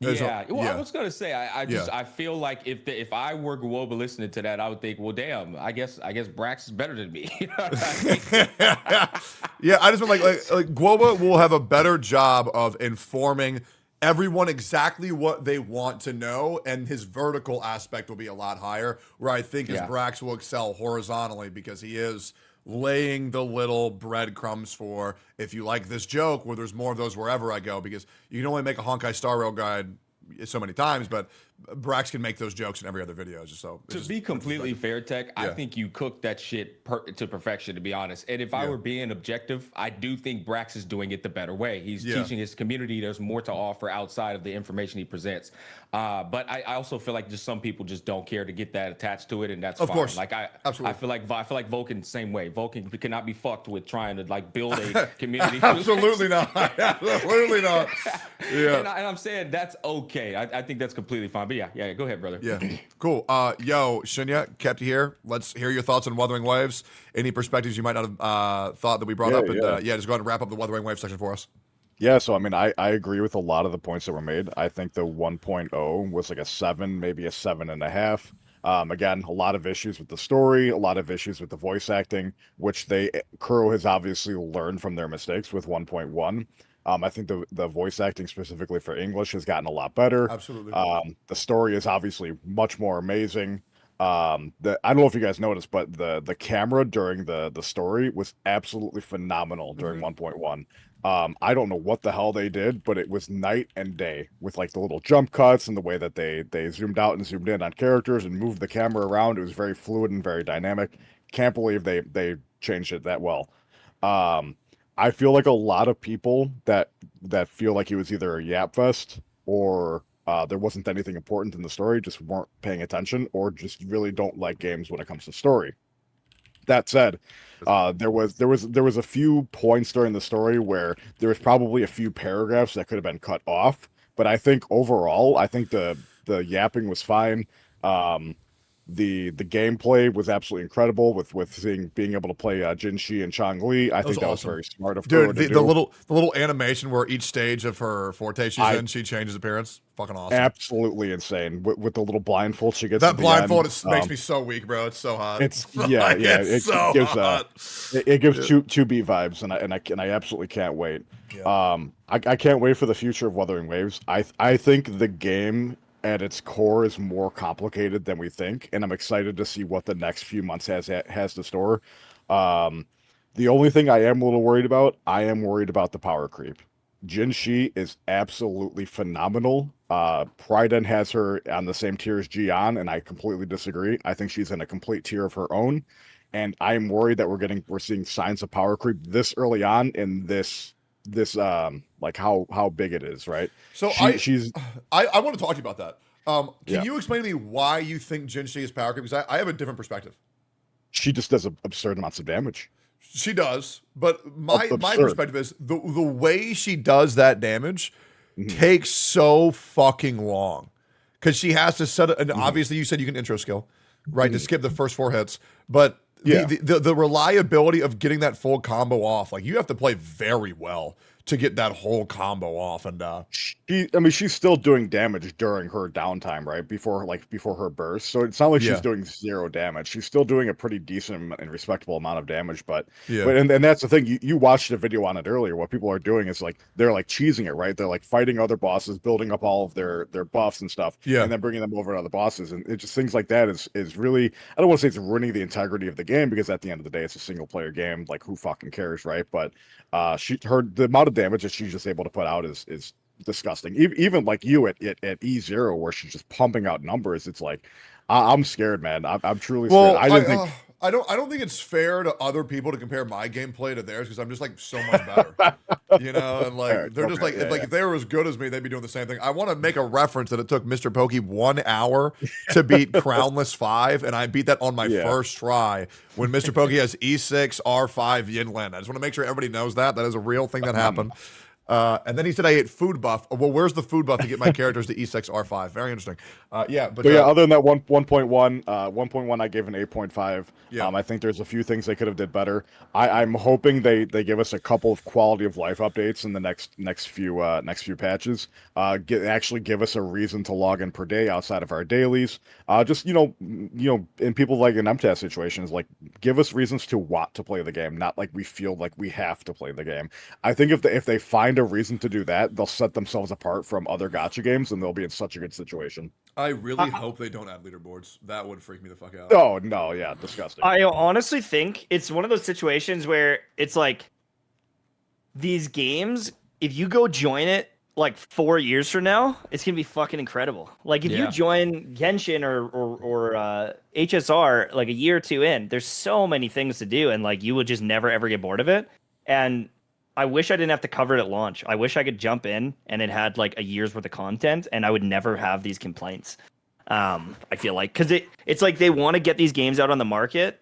I was gonna say I feel like if I were Guoba listening to that, I would think, well, damn, I guess Brax is better than me. You know what I mean? Yeah, I just want like Guoba will have a better job of informing everyone exactly what they want to know, and his vertical aspect will be a lot higher. Where I think his Brax will excel horizontally because he is laying the little breadcrumbs for, if you like this joke, well, there's more of those wherever I go, because you can only make a Honkai Star Rail guide so many times, but Brax can make those jokes in every other video. To be completely fair, Tech, I think you cooked that shit to perfection, to be honest. And if I were being objective, I do think Brax is doing it the better way. He's teaching his community there's more to offer outside of the information he presents. But I also feel like just some people just don't care to get that attached to it, and that's fine. Of course, like absolutely. I feel like Vulcan the same way. Vulcan cannot be fucked with trying to like build a community. Absolutely not. Absolutely not. Yeah. And I'm saying that's okay. I think that's completely fine. But yeah, go ahead, brother. Yeah, cool. Yo, Shinya, kept you here. Let's hear your thoughts on Wuthering Waves. Any perspectives you might not have thought that we brought up, and just go ahead and wrap up the Wuthering Waves section for us. Yeah, so I mean, I agree with a lot of the points that were made. I think the 1.0 was like a 7, maybe a 7.5. Again, a lot of issues with the story, a lot of issues with the voice acting, which Kuro has obviously learned from their mistakes with 1.1. I think the voice acting specifically for English has gotten a lot better. Absolutely. The story is obviously much more amazing. I don't know if you guys noticed, but the camera during the story was absolutely phenomenal during 1.1. I don't know what the hell they did, but it was night and day with like the little jump cuts and the way that they zoomed out and zoomed in on characters and moved the camera around. It was very fluid and very dynamic. Can't believe they changed it that well. I feel like a lot of people that feel like it was either a yap fest or there wasn't anything important in the story, just weren't paying attention, or just really don't like games when it comes to story. That said, there was a few points during the story where there was probably a few paragraphs that could have been cut off, but I think overall, I think the yapping was fine. The gameplay was absolutely incredible with being able to play Jin Shi and Chang Li. I think that was awesome. very smart of her Dude, to the do. little animation where each stage of her forte she's in, she changes appearance. Fucking awesome. Absolutely insane with the little blindfold she gets. That at the blindfold end. Makes me so weak, bro. It's so hot. It's yeah. It's so gives hot. it gives 2B vibes, and I absolutely can't wait. Yeah. I can't wait for the future of Wuthering Waves. I think the game at its core is more complicated than we think, and I'm excited to see what the next few months has to store. The only thing I am a little worried about, I am worried about the power creep. Jin Shi is absolutely phenomenal. Pryden has her on the same tier as Jian, and I completely disagree. I think she's in a complete tier of her own, and I'm worried that we're seeing signs of power creep this early on in this like how big it is, right? So I want to talk to you about that. Can you explain to me why you think Jin Shi is power creep? Because I have a different perspective. She just does absurd amounts of damage. She does, but my perspective is the way she does that damage takes so fucking long because she has to set it. And obviously, you said you can intro skill, right, to skip the first 4 hits, but the reliability of getting that full combo off, like you have to play very well to get that whole combo off. And she's still doing damage during her downtime, right? Before her burst. So it's not like she's doing 0 damage. She's still doing a pretty decent and respectable amount of damage. But that's the thing. You watched a video on it earlier. What people are doing is like they're like cheesing it, right? They're like fighting other bosses, building up all of their buffs and stuff, and then bringing them over to other bosses. And it just things like that is really, I don't want to say it's ruining the integrity of the game, because at the end of the day, it's a single player game. Like who fucking cares, right? But the amount of damage that she's just able to put out is disgusting. Even like you at E0, where she's just pumping out numbers, it's like I'm scared, man. I'm truly scared. I don't think it's fair to other people to compare my gameplay to theirs, because I'm just like so much better. You know, and like they're just like if they were as good as me, they'd be doing the same thing. I want to make a reference that it took Mr. Pokey 1 hour to beat Crownless 5, and I beat that on my first try when Mr. Pokey has E6 R5 Yinland. I just want to make sure everybody knows that is a real thing that happened. And then he said I ate food buff. Well, where's the food buff to get my characters to E6 R5? Very interesting. But other than that 1.1, I gave an 8.5. Yeah. I think there's a few things they could have did better. I'm hoping they give us a couple of quality of life updates in the next few patches. Actually give us a reason to log in per day outside of our dailies. Just in people like in MTAS situations, like give us reasons to want to play the game, not like we feel like we have to play the game. I think if they find a reason to do that, they'll set themselves apart from other gacha games, and they'll be in such a good situation. I really hope they don't add leaderboards. That would freak me the fuck out. Oh no, yeah, disgusting. I honestly think it's one of those situations where it's like these games, if you go join it like 4 years from now, it's gonna be fucking incredible. Like if you join Genshin or HSR like a year or two in, there's so many things to do, and like you would just never ever get bored of it. And I wish I didn't have to cover it at launch. I wish I could jump in and it had like a year's worth of content, and I would never have these complaints. I feel like because it's like they want to get these games out on the market,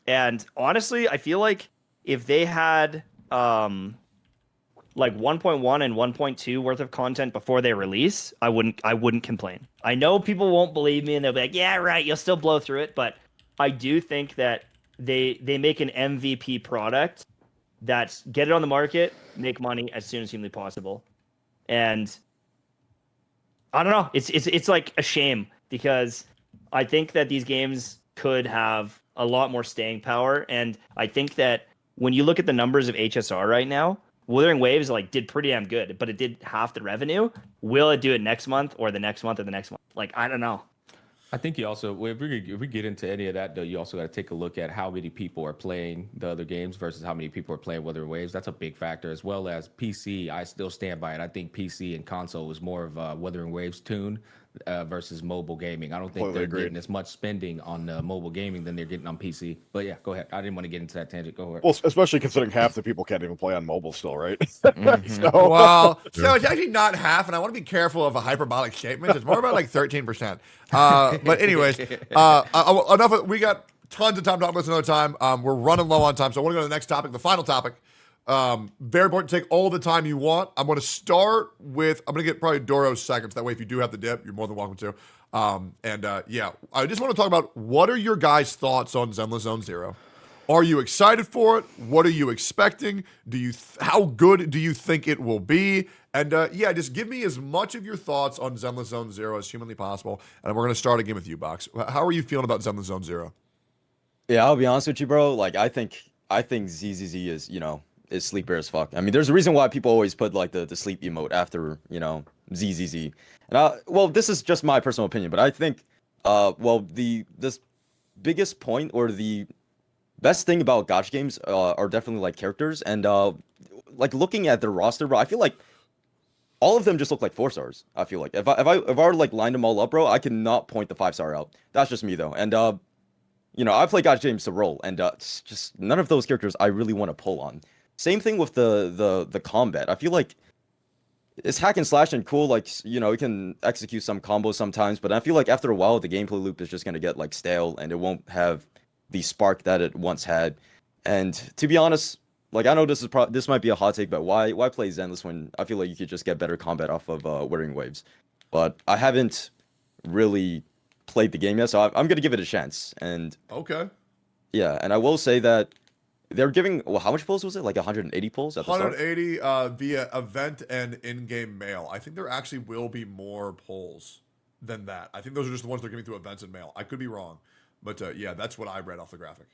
and honestly, I feel like if they had like 1.1 and 1.2 worth of content before they release, I wouldn't complain. I know people won't believe me and they'll be like, yeah, right, you'll still blow through it, but I do think that they make an MVP product that's get it on the market, make money as soon as humanly possible. And I don't know, it's like a shame, because I think that these games could have a lot more staying power, and I think that when you look at the numbers of HSR right now, Wuthering Waves like did pretty damn good, but it did half the revenue. Will it do it next month or the next month or the next month? Like, I don't know. I think you also, well, if we get into any of that though, you also got to take a look at how many people are playing the other games versus how many people are playing Wuthering Waves. That's a big factor, as well as PC. I still stand by it. I think PC and console is more of a Wuthering Waves tune versus mobile gaming. I don't think Completely they're agreed. getting as much spending on mobile gaming than they're getting on PC. But yeah, go ahead. I didn't want to get into that tangent. Go ahead. Well, especially considering half the people can't even play on mobile still, right? Mhm. So Well, so it's actually not half, and I want to be careful of a hyperbolic statement. It's more about like 13%. But anyways, enough. We got tons of time to talk about this another time. We're running low on time, so I want to go to the next topic, the final topic. Very important. Take all the time you want. I'm going to start with. I'm going to get probably Doro's seconds. That way, if you do have the dip, you're more than welcome to. Yeah, I just want to talk about what are your guys' thoughts on Zenless Zone Zero. Are you excited for it? What are you expecting? How good do you think it will be? And yeah, just give me as much of your thoughts on Zenless Zone Zero as humanly possible. And we're going to start again with you, Box. How are you feeling about Zenless Zone Zero? Yeah, I'll be honest with you, bro. Like, I think ZZZ is, is sleeper as fuck. I mean, there's a reason why people always put like the sleep emote after, ZZZ. And well, this is just my personal opinion, but I think, this biggest point or the best thing about gacha games are definitely like characters and like looking at their roster, bro. I feel like all of them just look like 4 stars. I feel like if I were like lined them all up, bro, I cannot point the 5-star out. That's just me though. And I play gacha games to roll, and it's just none of those characters I really want to pull on. Same thing with the combat. I feel like it's hack and slash and cool, like you can execute some combos sometimes, but I feel like after a while the gameplay loop is just gonna get like stale, and it won't have the spark that it once had. And to be honest, like I know this might be a hot take, but why play Zenless when I feel like you could just get better combat off of Wuthering Waves? But I haven't really played the game yet, so I'm gonna give it a chance. And Okay. yeah, and I will say that they're giving, well, how much pulls was it? Like 180 pulls at the start? 180 via event and in-game mail. I think there actually will be more polls than that. I think those are just the ones they're giving through events and mail. I could be wrong, but yeah, that's what I read off the graphic.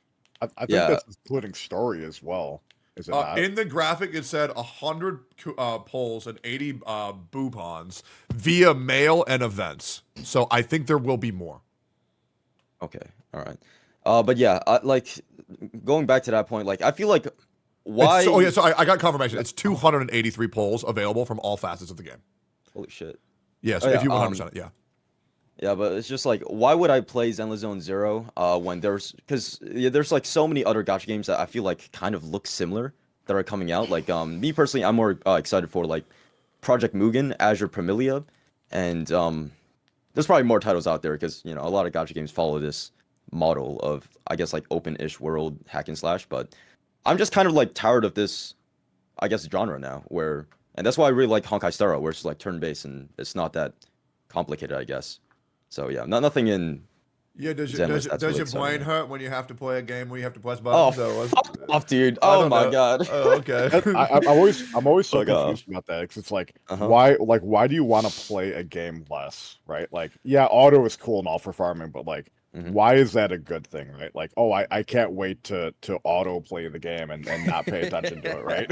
I think Yeah. that's including story as well. Is it not? In the graphic, it said 100 polls and 80 boopons via mail and events. So I think there will be more. Okay, all right. But yeah, like going back to that point, like I feel like why? So I got confirmation. It's 283 polls available from all facets of the game. Holy shit. Yes, Oh, if yeah, you 100% it, yeah. Yeah, but it's just like, why would I play Zenless Zone Zero when because there's like so many other gacha games that I feel like kind of look similar that are coming out. Like me personally, I'm more excited for like Project Mugen, Azure Familia, and there's probably more titles out there because a lot of gacha games follow this model of, I guess, like open-ish world hack and slash. But I'm just kind of like tired of this, I guess, genre now. And that's why I really like Honkai Star Rail, where it's like turn-based and it's not that complicated, I guess. So yeah, nothing in. Yeah, does Zenless, that's your really brain exciting. hurt when you have to play a game where you have to press Oh, buttons? fuck off, dude! I Oh don't my know. god. Oh, okay. I'm always so Fuck off. confused about that because it's like Uh-huh. why do you want to play a game less, right? Like yeah, auto is cool and all for farming, but like Mhm. why is that a good thing, right? Like I can't wait to auto play the game and not pay attention to it, right?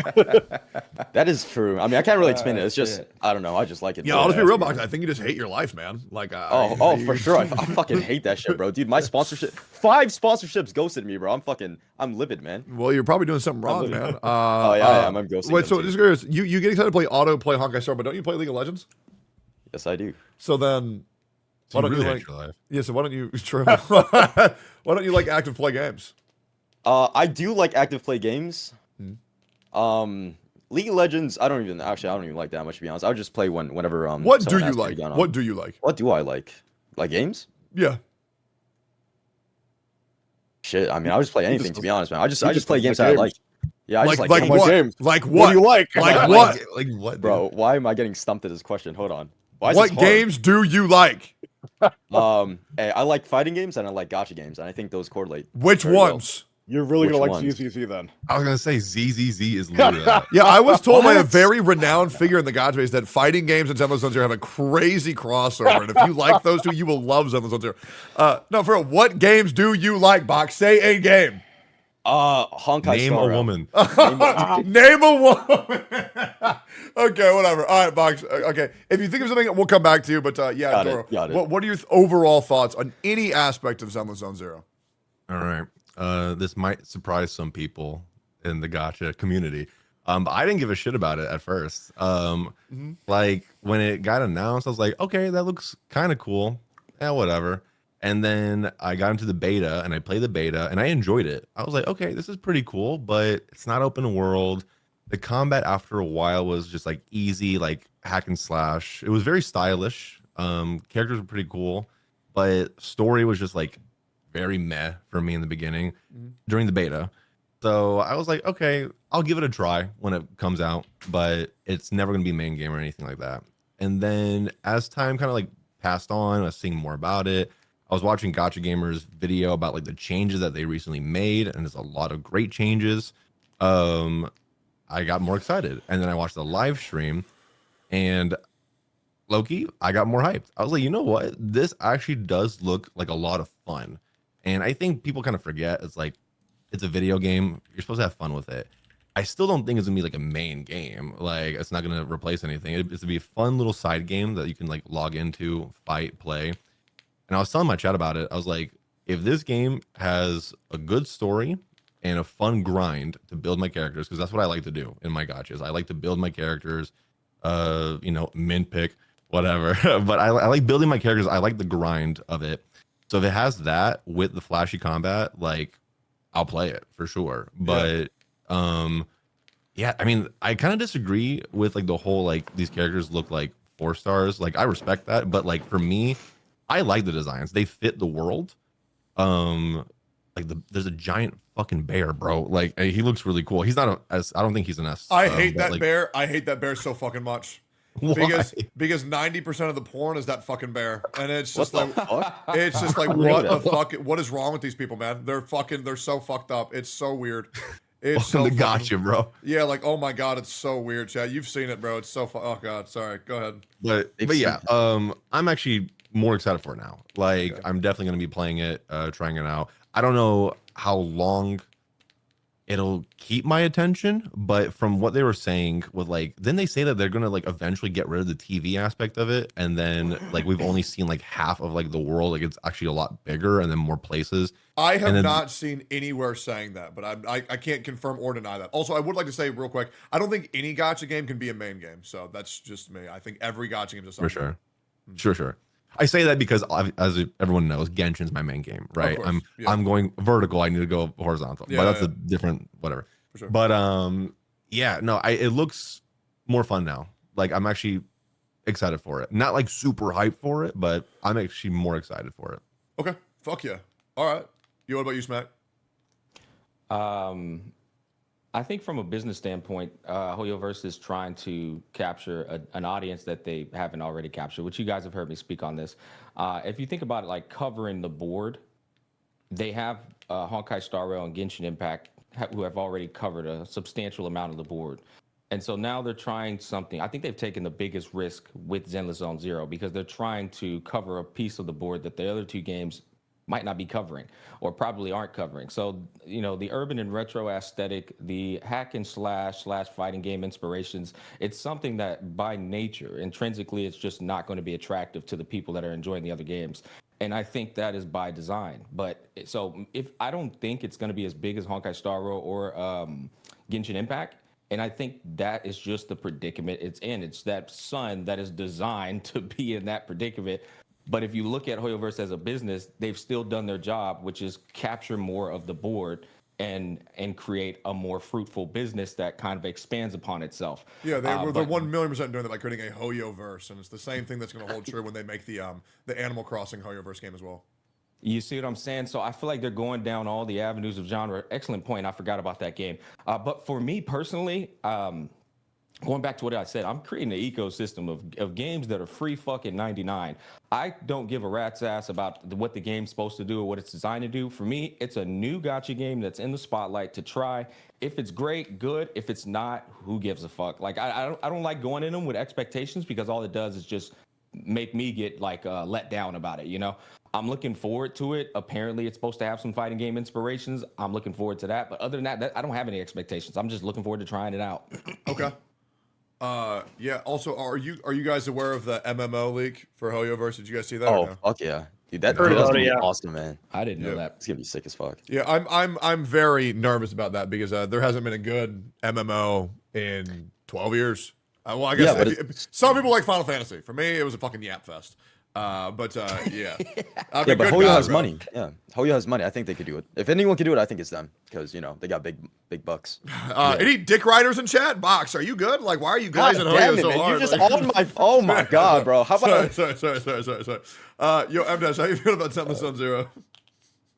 That is true. I mean, I can't really explain it. It's just shit. I don't know. I just like it. Yeah, I'll just be real, Box. I think you just hate your life, man. Like, Oh, for sure. I fucking hate that shit, bro. Dude, my 5 sponsorships ghosted me, bro. I'm livid, man. Well, you're probably doing something wrong, man. Oh yeah, I am. I'm ghosting. Wait, them so too. just curious, you get excited to play Honkai Star, but don't you play League of Legends? Yes, I do. So then, So why don't really you hate like? your life. Yeah, so why don't you? True. Why don't you like active play games? I do like active play games. Hmm. League of Legends, I don't even like that much, to be honest. I would just play whenever What do someone you asks me to like? get on. What do you like? What do I like? Like games? Yeah. Shit, I mean, I'll just play anything, to be honest, man. I just just play doesn't games like that I games. like. Yeah, I just Like like games. Like what? games. Like What do you like? Like what? Like what, Bro, why am I getting stumped at this question? Hold on. Why is What this hard? games do you like? Hey, I like fighting games and I like gacha games, and I think those correlate. Which very well. ones? You're really Which gonna like ones? ZZZ then. I was gonna say ZZZ is literally that. Yeah, I was told by a What? very renowned figure in the gacha base that fighting games and Zenless Zone Zero have a crazy crossover, and if you like those two, you will love Zenless Zone Zero. No, for real, what games do you like, Box? Say a game. Honkai Name Star a Rail. woman. Name a woman. Okay, whatever. All right, Box. Okay, if you think of something, we'll come back to you. But yeah, Got it, Doro, got it. what are your overall thoughts on any aspect of Zenless Zone Zero? All right. This might surprise some people in the Gacha community. But I didn't give a shit about it at first. Like when it got announced, I was like, okay, that looks kind of cool. Yeah, whatever. And then I got into the beta and I played the beta and I enjoyed it. I was like, okay, this is pretty cool, but it's not open world. The combat after a while was just like easy, like hack and slash. It was very stylish. Characters were pretty cool, but story was just like very meh for me in the beginning during the beta. So I was like, okay, I'll give it a try when it comes out, but it's never gonna be main game or anything like that. And then as time kind of like passed on, I was seeing more about it. I was watching Gacha Gamer's video about like the changes that they recently made, and there's a lot of great changes. I got more excited, and then I watched the live stream, and Loki, I got more hyped. I was like, you know what? This actually does look like a lot of fun. And I think people kind of forget it's like it's a video game. You're supposed to have fun with it. I still don't think it's gonna be like a main game. Like it's not gonna replace anything. It's gonna be a fun little side game that you can like log into, fight, play. And I was telling my chat about it. I was like, if this game has a good story and a fun grind to build my characters, because that's what I like to do in my gachas. I like to build my characters, min pick, whatever. But I like building my characters. I like the grind of it. So if it has that with the flashy combat, like I'll play it for sure. But yeah, I mean, I kind of disagree with like the whole like these characters look like 4 stars. Like I respect that, but like for me, I like the designs. They fit the world. Like there's a giant fucking bear, bro. Like he looks really cool. He's not a S. I don't think he's an S. I hate that like, bear. I hate that bear so fucking much. why? Because 90% of the porn is that fucking bear, and it's What just the like fuck? it's just like know what the that. fuck? What is wrong with these people, man? They're so fucked up. It's so weird. It's so Welcome to fucking- Gacha, bro. Yeah, like oh my god, it's so weird, Chad. You've seen it, bro. It's so oh god. Sorry. Go ahead. But yeah, I'm actually more excited for it now. Like I'm definitely gonna be playing it, trying it out. I don't know how long it'll keep my attention, but from what they were saying with like, then they say that they're gonna like eventually get rid of the TV aspect of it, and then like we've only seen like half of like the world, like it's actually a lot bigger and then more places. I have And then- not seen anywhere saying that, but I can't confirm or deny that. Also, I would like to say real quick, I don't think any gacha game can be a main game. So that's just me. I think every gacha game is a For sub-game. sure. I say that because as everyone knows, Genshin's my main game, right? course, yeah. I'm going vertical. I need to go horizontal, Yeah, but that's yeah. a different whatever. For sure. But yeah, no, it looks more fun now. Like I'm actually excited for it. Not like super hyped for it, but I'm actually more excited for it. Okay. Fuck yeah. All right. What about you, Smack? I think from a business standpoint, HoYoverse is trying to capture an audience that they haven't already captured, which you guys have heard me speak on this. If you think about it, like covering the board, they have Honkai Star Rail and Genshin Impact who have already covered a substantial amount of the board. And so now they're trying something. I think they've taken the biggest risk with Zenless Zone Zero because they're trying to cover a piece of the board that the other 2 games might not be covering or probably aren't covering. So, the urban and retro aesthetic, the hack and slash fighting game inspirations, it's something that by nature, intrinsically, it's just not going to be attractive to the people that are enjoying the other games. And I think that is by design. But so if I don't think it's going to be as big as Honkai Star Rail or Genshin Impact, and I think that is just the predicament it's in. It's that sun that is designed to be in that predicament. But if you look at HoYoverse as a business, they've still done their job, which is capture more of the board and create a more fruitful business that kind of expands upon itself. Yeah, they're 1,000,000% doing that by creating a HoYoverse, and it's the same thing that's going to hold true when they make the Animal Crossing HoYoverse game as well. You see what I'm saying? So I feel like they're going down all the avenues of genre. Excellent point. I forgot about that game. But for me personally, going back to what I said, I'm creating an ecosystem of games that are free fucking 99. I don't give a rat's ass about what the game's supposed to do or what it's designed to do. For me, it's a new gacha game that's in the spotlight to try. If it's great, good. If it's not, who gives a fuck? Like I don't like going in them with expectations because all it does is just make me get like let down about it, I'm looking forward to it. Apparently, it's supposed to have some fighting game inspirations. I'm looking forward to that. But other than that, I don't have any expectations. I'm just looking forward to trying it out. Okay. Yeah. Also, are you guys aware of the MMO leak for Hoyoverse? Did you guys see that? Oh or no? fuck yeah, dude, Heard that's about gonna it, be yeah. awesome, man. I didn't know Yeah. that. It's gonna be sick as fuck. Yeah, I'm very nervous about that because there hasn't been a good MMO in 12 years. Well, I guess Yeah, but some people like Final Fantasy. For me, it was a fucking yap fest. Yeah. Yeah, I'm a but good Hoyo guy, has bro. money. Yeah, Hoyo has money. I think they could do it. If anyone can do it, I think it's them because they got big bucks. Any dick riders in chat? Box, are you good? Like, why are you guys in damn Hoyo it, so man. hard? You just Like- on my. Oh my god, bro. How about? sorry. Yo, M-Dash, how you feel about Zenless Zone Zero?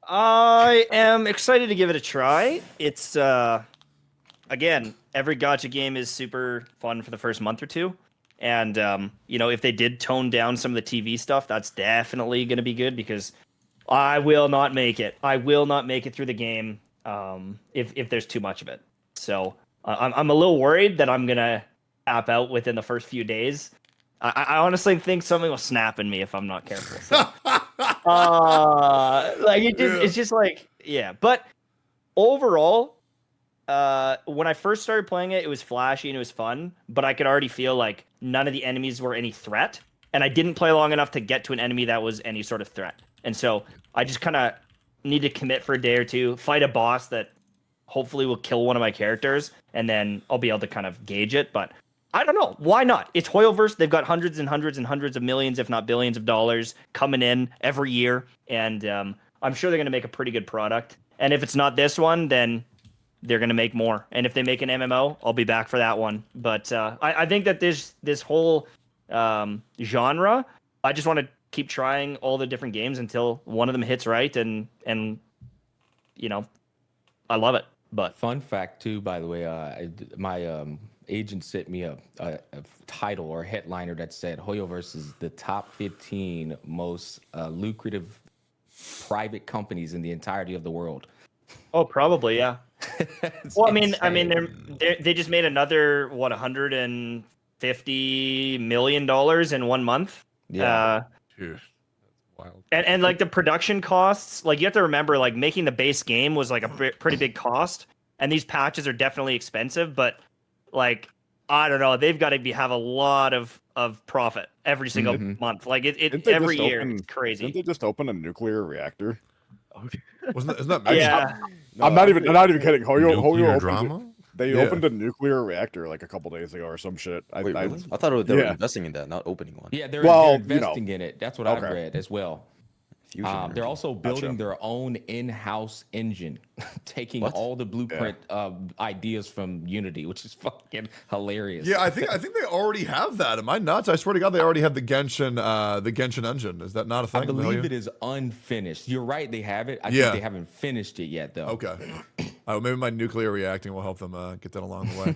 I am excited to give it a try. It's again, every gacha game is super fun for the first month or two. And if they did tone down some of the TV stuff, that's definitely going to be good because I will not make it. I will not make it through the game if there's too much of it. So I'm a little worried that I'm going to tap out within the first few days. I honestly think something will snap in me if I'm not careful. So, it's just like, yeah. But overall, when I first started playing it, it was flashy and it was fun, but I could already feel like none of the enemies were any threat, and I didn't play long enough to get to an enemy that was any sort of threat. And so I just kind of need to commit for a day or two, fight a boss that hopefully will kill one of my characters, and then I'll be able to kind of gauge it. But I don't know. Why not? It's Hoyoverse. They've got hundreds and hundreds and hundreds of millions, if not billions of dollars coming in every year. And I'm sure they're going to make a pretty good product. And if it's not this one, then they're going to make more. And if they make an MMO, I'll be back for that one. But I think that this whole genre, I just want to keep trying all the different games until one of them hits right. And I love it. But Fun fact too, by the way, my agent sent me a title or headliner that said Hoyoverse is the top 15 most lucrative private companies in the entirety of the world. oh, probably, yeah. It's Well, I mean, insane. they just made another $150 million in 1 month. Yeah. Dude, that's wild. And like the production costs, like you have to remember, like making the base game was like a pretty big cost, and these patches are definitely expensive. But like, I don't know, they've got to have a lot of profit every single month. Like Didn't they every just year, open- it's crazy. Didn't they just open a nuclear reactor? Isn't that magic? Yeah. I'm not even kidding. Hoyo Nuclear opened drama? They Yeah. opened a nuclear reactor like a couple days ago or some shit. Wait, really? I thought they were Yeah. investing in that, not opening one. Yeah, they're Well, investing in it. That's what I've Okay. read as well. Fusion They're energy. also building their own in-house engine, taking What? all the blueprint ideas from Unity, which is fucking hilarious. Yeah, I think they already have that. Am I nuts? I swear to God, they already have the Genshin engine. Is that not a thing? I believe it is unfinished. You're right, they have it. I Yeah. think they haven't finished it yet, though. Okay. Maybe my nuclear reacting will help them get that along the way.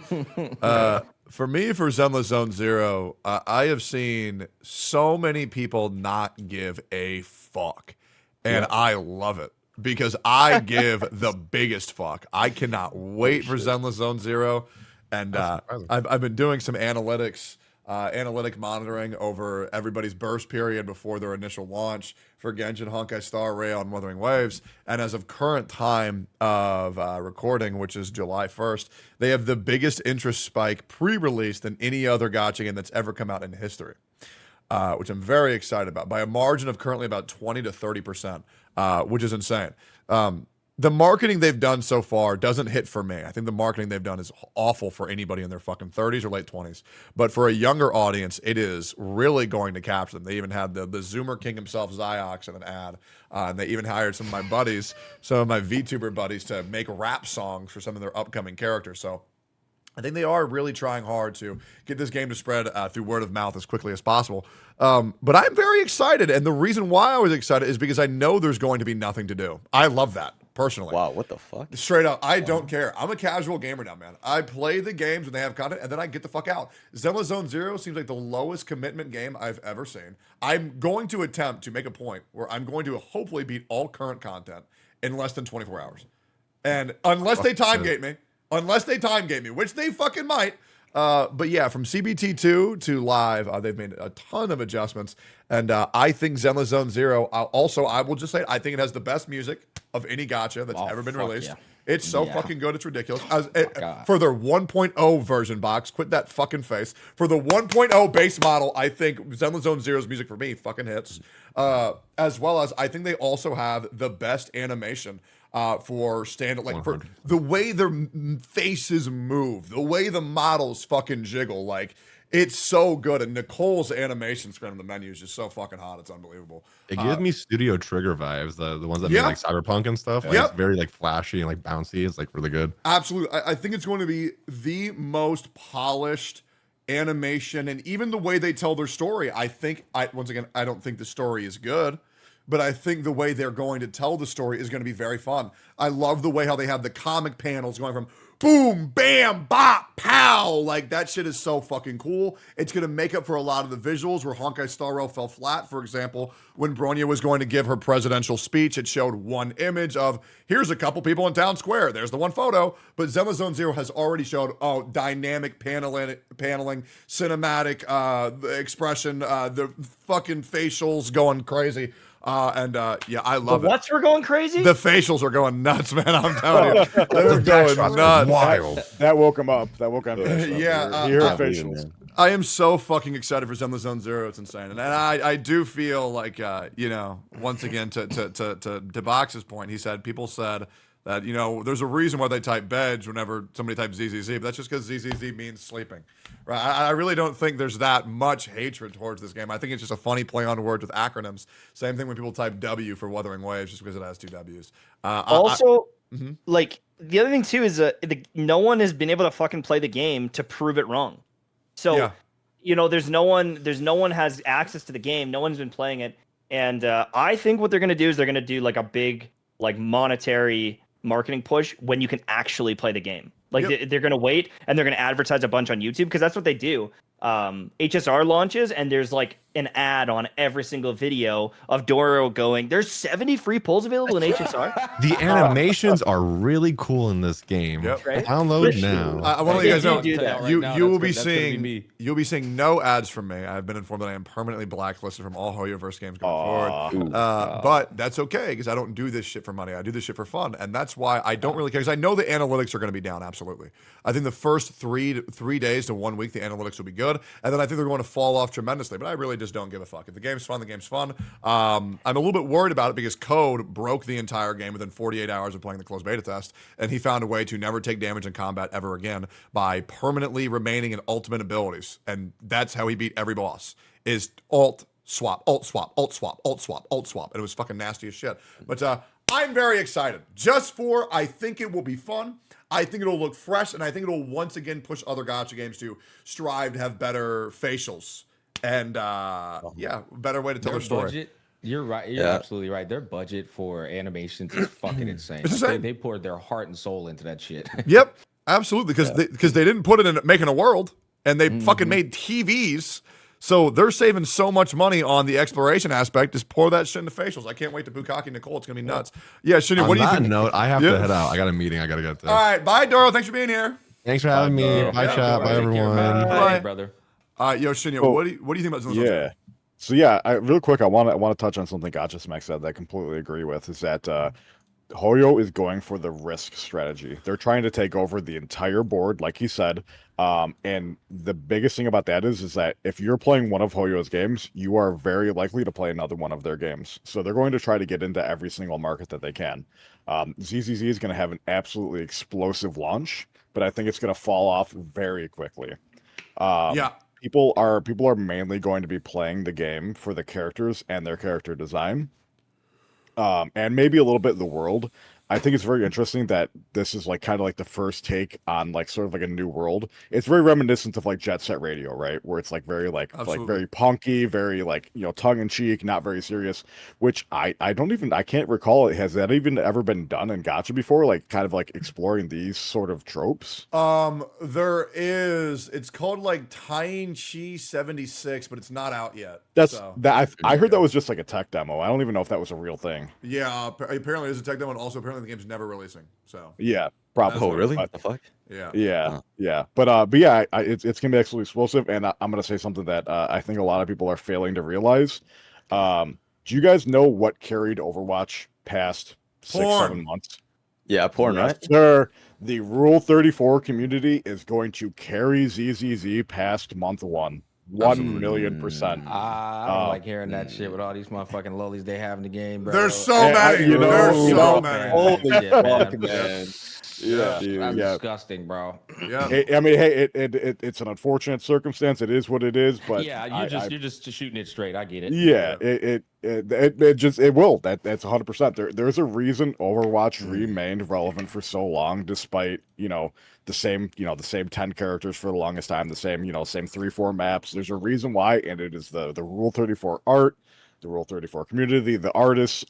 For me, for Zenless Zone Zero, I have seen so many people not give a fuck. And I love it because I give the biggest fuck. I cannot wait for Zenless Zone Zero. And I've been doing some analytic monitoring over everybody's burst period before their initial launch for Genshin, Honkai Star Rail, and Wuthering Waves. And as of current time of recording, which is July 1st, they have the biggest interest spike pre-release than any other gacha game that's ever come out in history, which I'm very excited about, by a margin of currently about 20 to 30%, which is insane. The marketing they've done so far doesn't hit for me. I think the marketing they've done is awful for anybody in their fucking 30s or late 20s. But for a younger audience, it is really going to capture them. They even had the Zoomer King himself, Ziox, in an ad. And they even hired some of my buddies, some of my VTuber buddies, to make rap songs for some of their upcoming characters. So I think they are really trying hard to get this game to spread through word of mouth as quickly as possible. But I'm very excited. And the reason why I was excited is because I know there's going to be nothing to do. I love that, personally. Wow, what the fuck? Straight up, I don't care. I'm a casual gamer now, man. I play the games when they have content, and then I get the fuck out. Zenless Zone Zero seems like the lowest commitment game I've ever seen. I'm going to attempt to make a point where I'm going to hopefully beat all current content in less than 24 hours. And unless they time gate me, which they fucking might, But yeah, from CBT2 to live, they've made a ton of adjustments, and I think Zenless Zone Zero. Also, I will just say I think it has the best music of any gacha that's ever been fuck released. yeah. It's so Yeah. fucking good, it's ridiculous. God. For their 1.0 version box, quit that fucking face. For the 1.0 base model, I think Zenless Zone Zero's music for me fucking hits. As well as I think they also have the best animation for stand like for 100. the way their faces move, the way the models fucking jiggle, like it's so good. And Nicole's animation screen on the menu is just so fucking hot. It's unbelievable. It gives me Studio Trigger vibes, the ones that Yeah. made like Cyberpunk and stuff. Like, Yep. It's very like flashy and like bouncy. It's like really good. Absolutely. I think it's going to be the most polished animation, and even the way they tell their story. Once again, I don't think the story is good, but I think the way they're going to tell the story is going to be very fun. I love the way how they have the comic panels going from boom, bam, bop, pow. Like that shit is so fucking cool. It's going to make up for a lot of the visuals where Honkai Star Rail fell flat. For example, when Bronya was going to give her presidential speech, it showed one image of here's a couple people in town square. There's the one photo. But Zenless Zone Zero has already showed dynamic paneling, cinematic expression, the fucking facials going crazy. Yeah, I love it. What's we're going crazy? The facials are going nuts, man. I'm telling you, they're going Backshots are nuts. wild. That woke him up. That woke him up. Yeah, He heard I believe it, facials. man. I am so fucking excited for Zenless Zone Zero. It's insane, and I do feel like once again to Box's point, he said people said that there's a reason why they type Bedge whenever somebody types ZZZ, but that's just because ZZZ means sleeping, right? I really don't think there's that much hatred towards this game. I think it's just a funny play on words with acronyms. Same thing when people type W for Wuthering Waves, just because it has two W's. Also, Mhm. like the other thing too is no one has been able to fucking play the game to prove it wrong. So Yeah. there's no one has access to the game. No one's been playing it, and I think what they're gonna do is they're gonna do like a big like monetary marketing push when you can actually play the game. Like Yep. they're gonna wait and they're gonna advertise a bunch on YouTube because that's what they do. HSR launches and there's like an ad on every single video of Doro going, there's 70 free pulls available in HSR. The animations are really cool in this game. Yep. Right? Download Literally. now. I want to let They you guys do know do that. Right you now, you will that's be gonna be seeing me. you'll be seeing no ads from me. I've been informed that I am permanently blacklisted from all HoYoverse games going forward. But that's okay because I don't do this shit for money. I do this shit for fun, and that's why I don't really care. Because I know the analytics are going to be down. Absolutely, I think the first three days to 1 week the analytics will be good, and then I think they're going to fall off tremendously. But I really just don't give a fuck. If the game's fun, the game's fun. I'm a little bit worried about it because Code broke the entire game within 48 hours of playing the closed beta test, and he found a way to never take damage in combat ever again by permanently remaining in ultimate abilities, and that's how he beat every boss. Is alt swap, alt swap, alt swap, alt swap, alt swap, and it was fucking nasty as shit. But I'm very excited. I think it will be fun. I think it'll look fresh, and I think it'll once again push other gacha games to strive to have better facials and better way to tell their story. Budget, you're right. You're Yeah. absolutely right. Their budget for animations is fucking insane. It's insane. They poured their heart and soul into that shit. Yep, absolutely. Because they didn't put it in making a world, and they fucking made TVs. So they're saving so much money on the exploration aspect. Just pour that shit into facials. I can't wait to Bukkake Nicole. It's gonna be nuts. Yeah, Shinya, On what do you that think? note, I have Yeah. to head out. I got a meeting I got to get to. All right, bye, Doro. Thanks for being here. Thanks for having me. Doro. Bye, Yeah, chat. Bye, Take care, everyone. man. Bye. Hey, brother. Yo, Shinya, Oh, what do you think about Zenless Zone Zero? Yeah. So yeah, real quick, I want to touch on something Gacha Smack said that I completely agree with. Is that Hoyo is going for the risk strategy. They're trying to take over the entire board, like he said. And the biggest thing about that is that if you're playing one of Hoyo's games, you are very likely to play another one of their games. So they're going to try to get into every single market that they can. ZZZ is going to have an absolutely explosive launch, but I think it's going to fall off very quickly. Yeah. People are mainly going to be playing the game for the characters and their character design, and maybe a little bit the world. I think it's very interesting that this is like kind of like the first take on like sort of like a new world. It's very reminiscent of like Jet Set Radio, right? Where it's like very like Absolutely. very punky, very like tongue in cheek, not very serious. Which I can't recall. Has that even ever been done in Gacha before? Like kind of like exploring these sort of tropes. There is. It's called like Tying Chi 76, but it's not out yet. That's so. that I heard that was just like a tech demo. I don't even know if that was a real thing. Yeah, apparently there's a tech demo, and also apparently apparently the game's never releasing. So Yeah, probably. Oh, really? But- What the fuck? yeah. Yeah, yeah, but yeah, it's gonna be absolutely explosive, and I'm gonna say something that I think a lot of people are failing to realize. Do you guys know what carried Overwatch past 6, Porn. 7 months? Yeah, porn, Yes, right? sir. The Rule 34 community is going to carry ZZZ past month 1. 1,000,000%. I don't like hearing that shit with all these motherfucking lollies they have in the game, bro. There's so And many. you know, There's you so know, many. holy Shit, man. fuck, man. Yeah, Yeah, dude, That's yeah. disgusting, bro. Yeah. I mean, hey, it's an unfortunate circumstance. It is what it is, but Yeah, you're just shooting it straight. I get it. yeah, it will. That's 100%. There's a reason Overwatch remained relevant for so long, despite the same 10 characters for the longest time, the same 3-4 maps. There's a reason why, and it is the Rule 34 art, the Rule 34 community, the artists.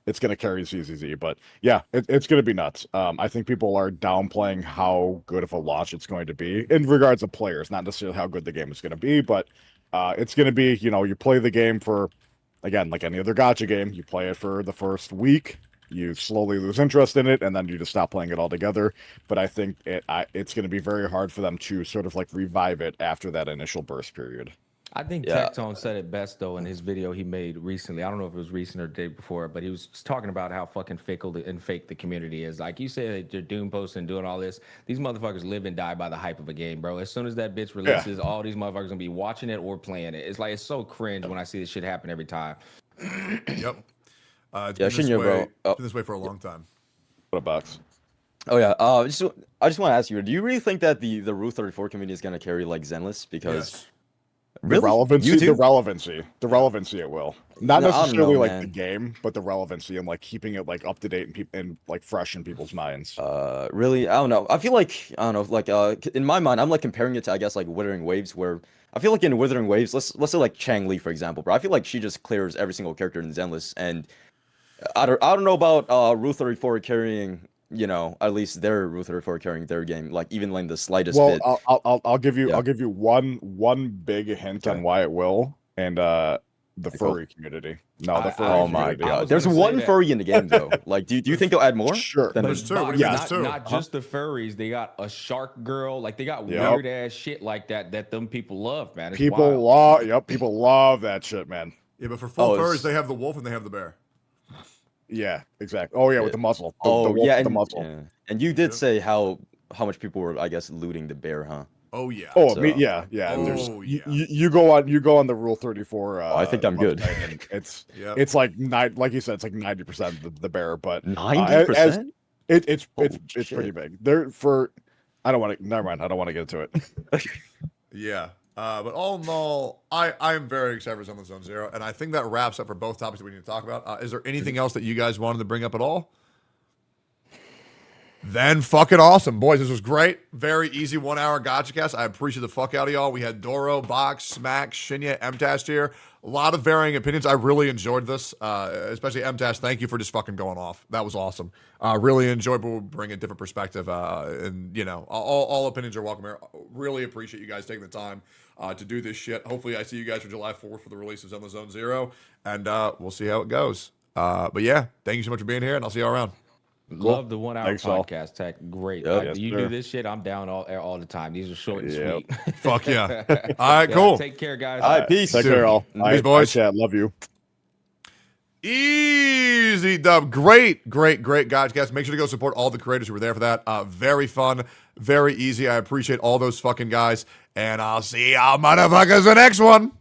It's going to carry ZZZ, but yeah, it's going to be nuts. I think people are downplaying how good of a launch it's going to be in regards to players, not necessarily how good the game is going to be, but it's going to be, you play the game for, again, like any other gacha game, you play it for the first week, you slowly lose interest in it, and then you just stop playing it altogether. But I think it's going to be very hard for them to sort of like revive it after that initial burst period. I think Tectone said it best though in his video he made recently. I don't know if it was recent or the day before, but he was talking about how fucking fickle and fake the community is. Like you say that you're doom posting, doing all this. These motherfuckers live and die by the hype of a game, bro. As soon as that bitch releases, all these motherfuckers gonna be watching it or playing it. It's like it's so cringe when I see this shit happen every time. Yep. It's Yeah, been this Shinya, way, bro. It's been this way for a long time. What a box. Oh yeah. I just want to ask you, do you really think that the Rule 34 community is gonna carry like Zenless? Because Yes. really? The relevancy, You do? the relevancy it will. Not No, I don't necessarily know, like man. the game, but the relevancy and like keeping it like up to date and like fresh in people's minds. Really, I don't know. I feel like I don't know. Like in my mind, I'm like comparing it to I guess like Withering Waves, where I feel like in Withering Waves, let's say like Chang Li for example, bro. I feel like she just clears every single character in Zenless, and I don't know about Rule 34 carrying. At least their Rule 34 carrying their game, like even like the slightest Well, bit. I'll give you Yeah. I'll give you one big hint Okay. on why it will, and the furry community. No, the furry Oh my community. god, was there's gonna say one that. furry in the game though. Like, do you think they'll add more? Sure. Than There's two. But What do you mean yes. there's two? not just the furries. They got a shark girl. Like they got Yep. weird ass shit like that them people love, man. It's People wild. people love that shit, man. Yeah, but for full Oh, furries, it's- they have the wolf and they have the bear. Yeah, exactly. Oh yeah, with the muzzle. The Oh wolf yeah, with the and, muzzle. yeah. And you did Yeah. say how much people were, I guess, looting the bear, huh? Oh yeah. Oh, So- yeah. Oh, yeah. You go on the Rule 34. I think I'm good. website, and It's Yep. it's like like you said, it's like 90% the bear, but 90%? it's Holy pretty shit. big. There for I don't want to. Never mind. I don't want to get into it. Yeah. But all in all, I am very excited for Zenless Zone Zero, and I think that wraps up for both topics that we need to talk about. Is there anything else that you guys wanted to bring up at all? Then fucking awesome. Boys, this was great. Very easy 1 hour gotcha cast. I appreciate the fuck out of y'all. We had Doro, Box, Smack, Shinya, MTast here. A lot of varying opinions. I really enjoyed this, especially MTast. Thank you for just fucking going off. That was awesome. Really enjoyed people bring a different perspective. And, all opinions are welcome here. Really appreciate you guys taking the time to do this shit. Hopefully I see you guys for July 4th for the release of Zenless Zone Zero. And we'll see how it goes. But yeah, thank you so much for being here, and I'll see you all around. Love the 1 hour Thanks, all. podcast, Tech. Great. Yep. Like, Yes, you sir. do this shit, I'm down all the time. These are short and Yep. sweet. Fuck yeah. All right, cool. Take care, guys. All right, peace. Take care, all. Peace, boys. Chat. Love you. Easy dub. Great gotcha cast. Make sure to go support all the creators who were there for that. Very fun, very easy. I appreciate all those fucking guys. And I'll see y'all motherfuckers in the next one.